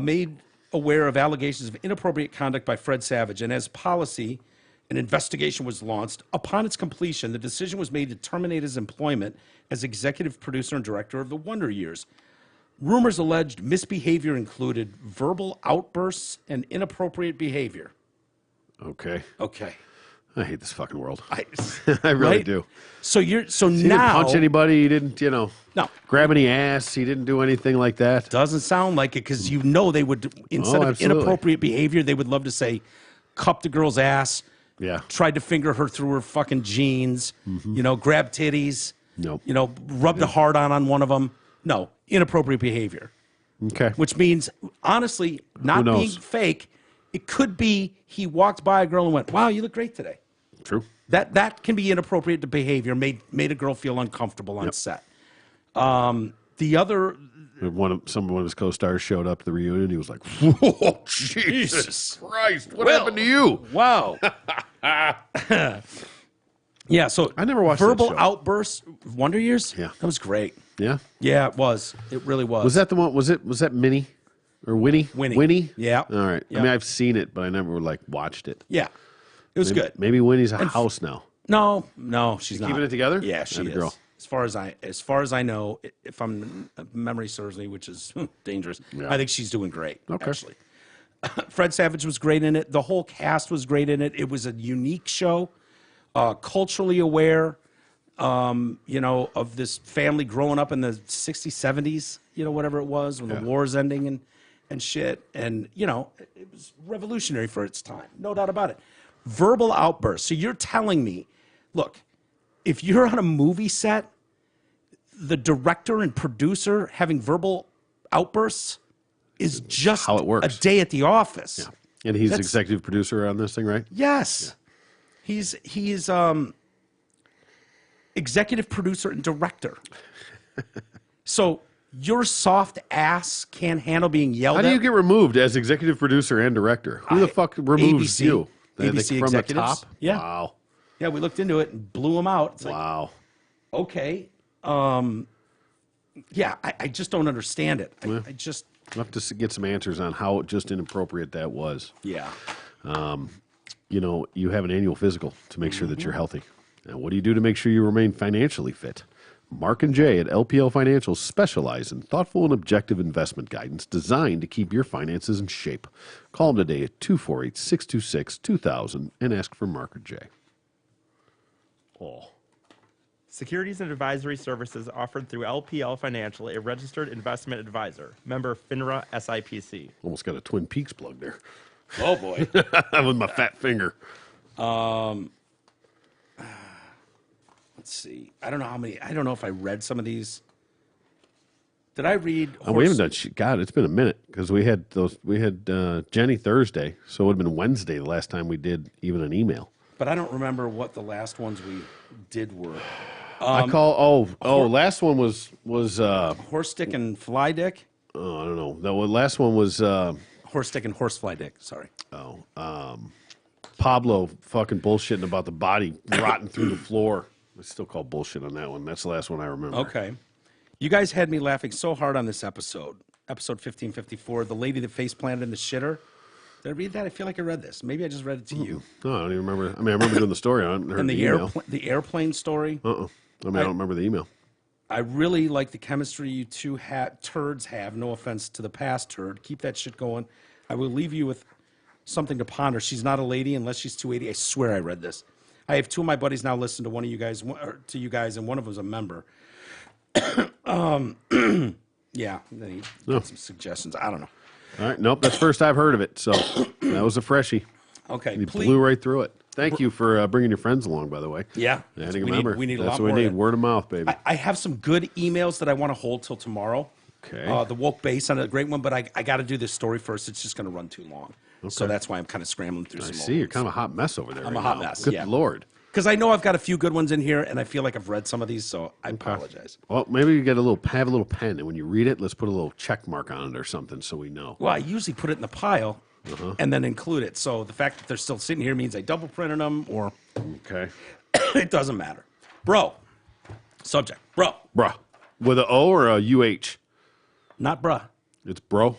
made aware of allegations of inappropriate conduct by Fred Savage, and as policy, an investigation was launched. Upon its completion, the decision was made to terminate his employment as executive producer and director of the Wonder Years. Rumors alleged misbehavior included verbal outbursts and inappropriate behavior. Okay. I hate this fucking world. I really do. So he now didn't punch anybody. He didn't, no grab any ass. He didn't do anything like that. Doesn't sound like it, because they would, instead of inappropriate behavior, they would love to say, cupped the girl's ass. Yeah. Tried to finger her through her fucking jeans. Mm-hmm. Grab titties. Nope. Rubbed a hard on one of them. No, inappropriate behavior. Okay. Which means, honestly, not being fake, it could be he walked by a girl and went, "Wow, you look great today." True. That can be inappropriate behavior. Made a girl feel uncomfortable on set. The other. One of his co-stars showed up at the reunion. He was like, "Whoa, Jesus Christ! What happened to you?" Wow. Yeah. So I never watched verbal that show. outbursts. Wonder Years. Yeah, that was great. Yeah. Yeah, it was. It really was. Was that the one? Was that Minnie or Winnie? Winnie. Yeah. All right. Yeah. I mean, I've seen it, but I never watched it. Yeah. It was good. Maybe Winnie's a house now. No, she's not. Keeping it together? Yeah, she is. Girl. As far as I know, if memory serves me, which is dangerous, I think she's doing great. Okay. Actually. Fred Savage was great in it. The whole cast was great in it. It was a unique show, culturally aware, of this family growing up in the 60s, 70s, whatever it was, when the war's ending and shit. And, it was revolutionary for its time. No doubt about it. Verbal outbursts. So you're telling me, look, if you're on a movie set, the director and producer having verbal outbursts is just how it works. A day at the office. Yeah. And he's executive producer on this thing, right? Yes. Yeah. He's executive producer and director. So your soft ass can't handle being yelled at. How do you get removed as executive producer and director? Who the fuck removes ABC, you? ABC from the executives. top? Yeah. Wow. Yeah, we looked into it and blew him out. It's Wow. like, okay. Yeah, I just don't understand it. I just... We'll have to get some answers on how just inappropriate that was. Yeah. You have an annual physical to make sure that you're healthy. Now, what do you do to make sure you remain financially fit? Mark and Jay at LPL Financial specialize in thoughtful and objective investment guidance designed to keep your finances in shape. Call them today at 248-626-2000 and ask for Mark or Jay. Oh. Securities and advisory services offered through LPL Financial, a registered investment advisor. Member FINRA SIPC. Almost got a Twin Peaks plug there. Oh, boy. With my fat finger. Let's see. I don't know if I read some of these. Did I read? We haven't done God, it's been a minute because we had Jenny Thursday, so it would have been Wednesday the last time we did even an email. But I don't remember what the last ones we did were. Last one was Horse dick and fly dick. Oh, I don't know. The last one was Horse dick and horse fly dick. Sorry. Pablo fucking bullshitting about the body rotting through the floor. I still call bullshit on that one. That's the last one I remember. Okay. You guys had me laughing so hard on this episode 1554. The lady that face planted in the shitter. Did I read that? I feel like I read this. Maybe I just read it to you. No, I don't even remember. I mean, I remember doing the story. I haven't heard And the email. The airplane story. I don't remember the email. I really like the chemistry you two turds have. No offense to the past turd. Keep that shit going. I will leave you with something to ponder. She's not a lady unless she's 280. I swear I read this. I have two of my buddies now listen to one of you guys, and one of them's a member. Yeah, then he got some suggestions. I don't know. All right, nope, that's first I've heard of it. So that was a freshie. Okay, he blew right through it. Thank you for bringing your friends along, by the way. Yeah, adding a member. We need a That's lot what more. we need. Word of mouth, baby. I have some good emails that I want to hold till tomorrow. Okay. The woke base on a great one, but I got to do this story first. It's just going to run too long. Okay. So that's why I'm kind of scrambling through some. I see. You're kind of a hot mess over there. I'm a hot mess. Good Lord. Because I know I've got a few good ones in here, and I feel like I've read some of these, so I apologize. Well, maybe you have a little pen, and when you read it, let's put a little check mark on it or something so we know. Well, I usually put it in the pile and then include it. So the fact that they're still sitting here means I double printed them, or it doesn't matter. Bro, subject, bro. Bruh. With an O or a UH? Not bruh. It's bro?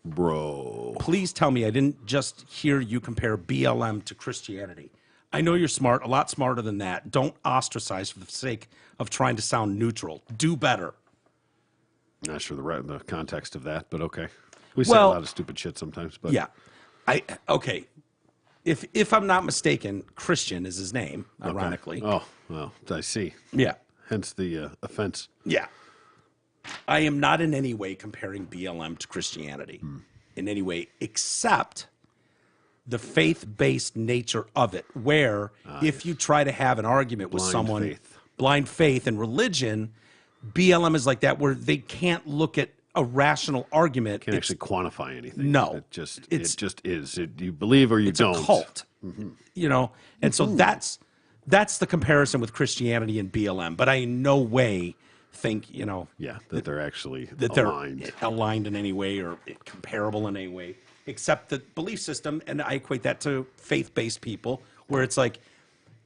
Bro. Please tell me I didn't just hear you compare BLM to Christianity. I know you're smart, a lot smarter than that. Don't ostracize for the sake of trying to sound neutral. Do better. Not sure the context of that, but okay. We say a lot of stupid shit sometimes. But yeah. Okay. If I'm not mistaken, Christian is his name, ironically. Oh, well, I see. Yeah. Hence the offense. Yeah. I am not in any way comparing BLM to Christianity in any way, except the faith-based nature of it, where if you try to have an argument with someone, blind faith and religion, BLM is like that, where they can't look at a rational argument. Can't actually quantify anything. No. It just is. You believe or you don't. It's a cult, and so that's the comparison with Christianity and BLM, but I in no way think, that they're actually aligned. They're aligned in any way or comparable in any way. Except the belief system, and I equate that to faith-based people, where it's like,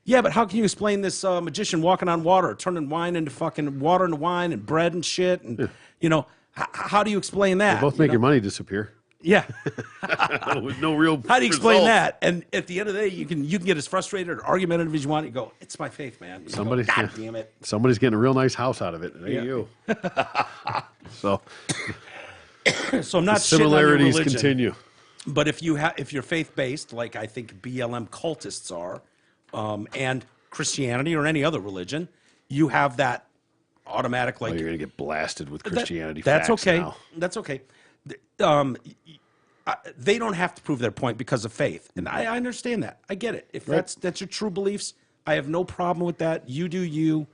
yeah, but how can you explain this magician walking on water, turning wine into fucking water into wine and bread and shit, and how do you explain that? They both make your money disappear. Yeah, with no real. How do you explain that? And at the end of the day, you can get as frustrated or argumentative as you want. You go, it's my faith, man. God damn it! Somebody's getting a real nice house out of it. It ain't you. So I'm not. Similarities continue. But if you're faith-based, like I think BLM cultists are, and Christianity or any other religion, you have that automatic, like... Oh, you're going to get blasted with Christianity That's facts okay. now. That's okay. They don't have to prove their point because of faith. And I understand that. I get it. If that's your true beliefs, I have no problem with that. You do you.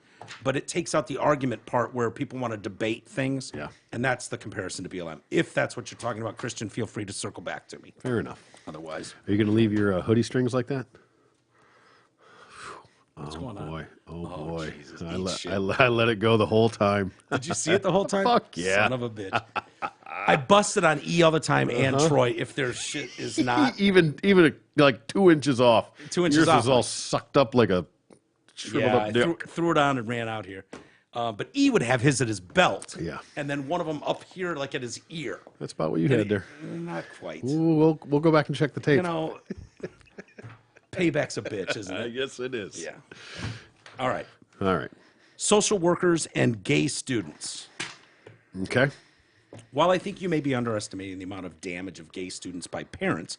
But it takes out the argument part where people want to debate things. Yeah. And that's the comparison to BLM. If that's what you're talking about, Christian, feel free to circle back to me. Fair enough. Otherwise, Are you going to leave your hoodie strings like that? what's going on? Boy. Oh, boy. Jesus, I let it go the whole time. Did you see it the whole time? Fuck yeah. Son of a bitch. I busted on E all the time and Troy if their shit is not. even like 2 inches off. 2 inches Yours off, is all like- sucked up like a shriveled Yeah, up I dick. threw it on and ran out here. But E would have his at his belt. Yeah. And then one of them up here, like at his ear. That's about what you had there. Not quite. We'll go back and check the tape. You know, payback's a bitch, isn't it? Yes, it is. Yeah. All right. All right. Social workers and gay students. Okay. While I think you may be underestimating the amount of damage of gay students by parents,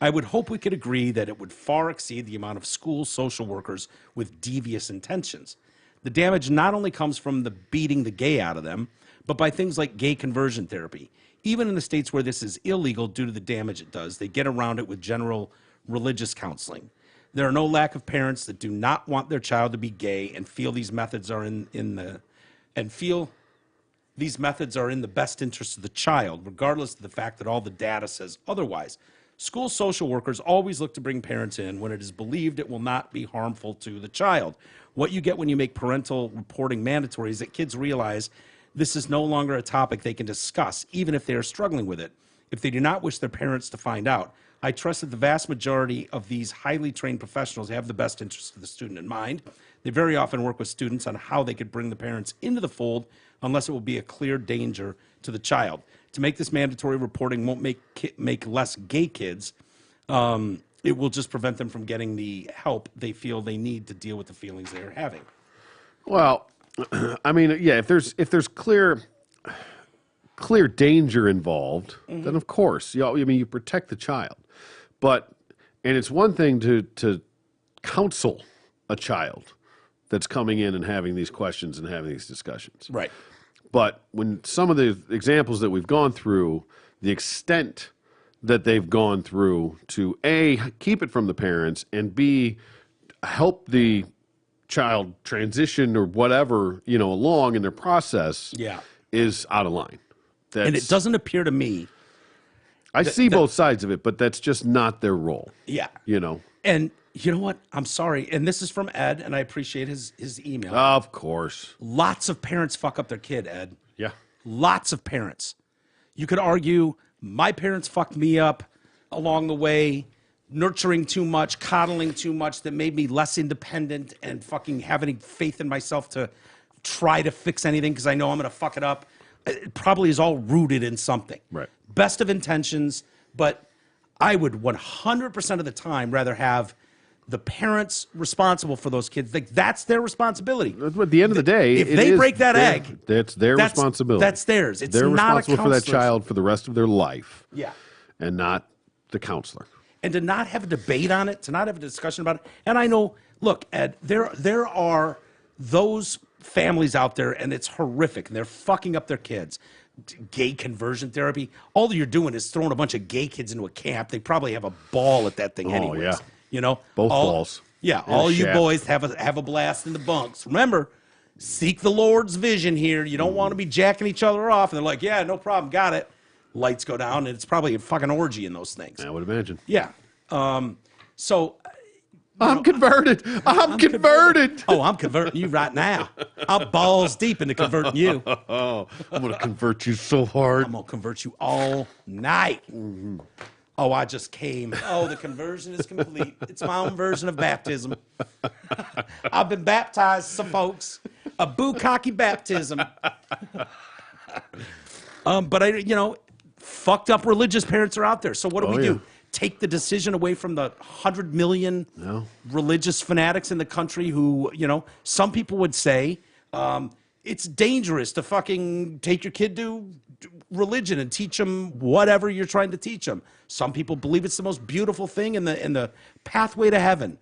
I would hope we could agree that it would far exceed the amount of school social workers with devious intentions. The damage not only comes from the beating the gay out of them, but by things like gay conversion therapy. Even in the states where this is illegal due to the damage it does, they get around it with general religious counseling. There are no lack of parents that do not want their child to be gay and feel these methods are in the best interest of the child, regardless of the fact that all the data says otherwise. School social workers always look to bring parents in when it is believed it will not be harmful to the child. What you get when you make parental reporting mandatory is that kids realize this is no longer a topic they can discuss, even if they are struggling with it, if they do not wish their parents to find out. I trust that the vast majority of these highly trained professionals have the best interest of the student in mind. They very often work with students on how they could bring the parents into the fold unless it will be a clear danger to the child. To make this mandatory reporting won't make less gay kids. It will just prevent them from getting the help they feel they need to deal with the feelings they are having. Well, I mean, yeah, if there's clear danger involved, then of course, you protect the child. And it's one thing to counsel a child that's coming in and having these questions and having these discussions. Right. But when some of the examples that we've gone through, the extent that they've gone through to A, keep it from the parents, and B, help the child transition or whatever, along in their process, is out of line. And it doesn't appear to me. I see both sides of it, but that's just not their role. Yeah. And you know what? I'm sorry. And this is from Ed, and I appreciate his email. Of course. Lots of parents fuck up their kid, Ed. Yeah. Lots of parents. You could argue my parents fucked me up along the way, nurturing too much, coddling too much, that made me less independent and fucking having faith in myself to try to fix anything because I know I'm going to fuck it up. It probably is all rooted in something. Right. Best of intentions, but I would 100% of the time rather have the parents responsible for those kids. Like, that's their responsibility. At the end of the day, if they break that egg, that's their responsibility. That's theirs. It's they're not responsible a for that counselor's. child for the rest of their life. Yeah. And not the counselor. And to not have a debate on it, to not have a discussion about it. And I know, look, Ed, there are those families out there, and it's horrific, and they're fucking up their kids. Gay conversion therapy. All you're doing is throwing a bunch of gay kids into a camp. They probably have a ball at that thing anyways. Yeah. All Both balls. Yeah, And all a you shaft. boys have a blast in the bunks. Remember, seek the Lord's vision here. You don't want to be jacking each other off. And they're like, yeah, no problem, got it. Lights go down, and it's probably a fucking orgy in those things. I would imagine. Yeah. So I'm converted. I'm converted. Oh, I'm converting you right now. I'm balls deep into converting you. Oh, I'm going to convert you so hard. I'm going to convert you all night. Oh, I just came. Oh, the conversion is complete. It's my own version of baptism. I've been baptized, some folks. A bukkake baptism. But fucked up religious parents are out there. So what do we do? Take the decision away from the 100 million religious fanatics in the country who, some people would say, it's dangerous to fucking take your kid to religion and teach them whatever you're trying to teach them. Some people believe it's the most beautiful thing in the pathway to heaven.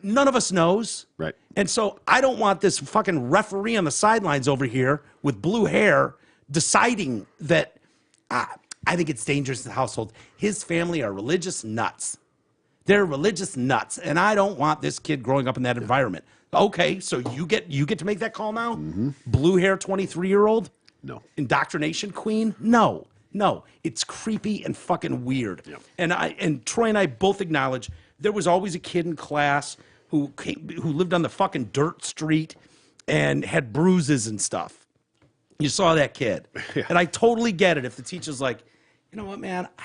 None of us knows. Right. And so I don't want this fucking referee on the sidelines over here with blue hair deciding that I think it's dangerous in the household. His family are religious nuts. They're religious nuts, and I don't want this kid growing up in that environment. Okay, so you get to make that call now? Blue hair 23-year-old? No. Indoctrination queen? No. It's creepy and fucking weird. Yep. And Troy and I both acknowledge there was always a kid in class who lived on the fucking dirt street and had bruises and stuff. You saw that kid. Yeah. And I totally get it if the teacher's like, you know what, man, I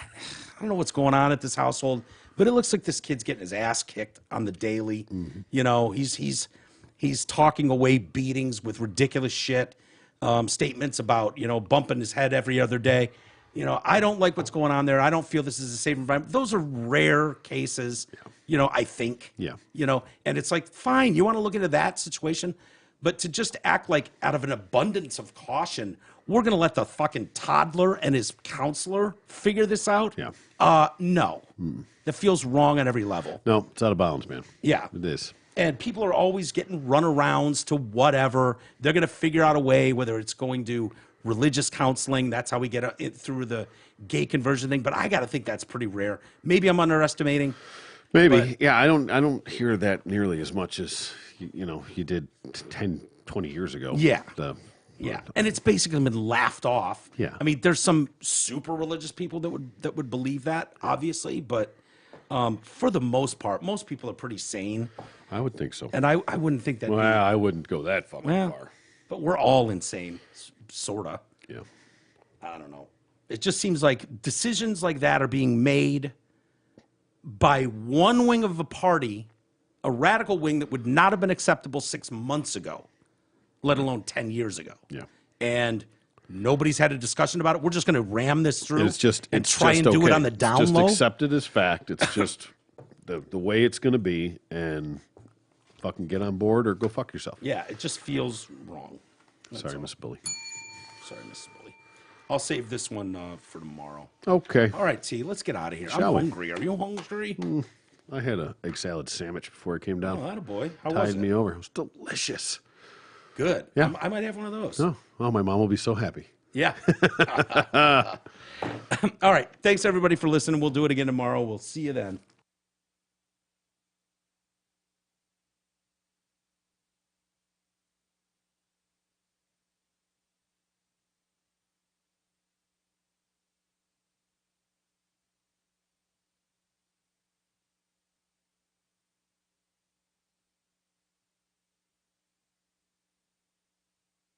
don't know what's going on at this household, but it looks like this kid's getting his ass kicked on the daily. You know, he's talking away beatings with ridiculous shit, statements about, you know, bumping his head every other day. You know, I don't like what's going on there. I don't feel this is a safe environment. Those are rare cases, you know, I think. Yeah. You know, and it's like, fine, you want to look into that situation, but to just act like out of an abundance of caution, we're going to let the fucking toddler and his counselor figure this out? Yeah. No. That feels wrong on every level. No, it's out of bounds, man. Yeah. It is. And people are always getting runarounds to whatever. They're going to figure out a way, whether it's going to religious counseling. That's how we get it through the gay conversion thing. But I got to think that's pretty rare. Maybe I'm underestimating. Maybe. But, yeah, I don't hear that nearly as much as, you did 10, 20 years ago. Yeah. Yeah, and it's basically been laughed off. Yeah. I mean, there's some super religious people that would believe that, obviously, but for the most part, most people are pretty sane, I would think so. and I wouldn't think that. Well, I wouldn't go that fucking far. But we're all insane, sorta. Yeah. I don't know. It just seems like decisions like that are being made by one wing of the party, a radical wing that would not have been acceptable 6 months ago, let alone 10 years ago. Yeah. And nobody's had a discussion about it. We're just going to ram this through It's just and it's try just and do it okay. on the down Just low. accept it as fact. It's just the way it's going to be, and fucking get on board or go fuck yourself. Yeah, it just feels wrong. Sorry, Miss Billy. Sorry, Miss Billy. I'll save this one for tomorrow. Okay. All right, T, let's get out of here. Shall I'm we? hungry. Are you hungry? I had a egg salad sandwich before I came down. Oh, attaboy. How was Tied it? me over. It was delicious. Good. Yeah. I might have one of those. Oh, well, my mom will be so happy. Yeah. All right. Thanks, everybody, for listening. We'll do it again tomorrow. We'll see you then.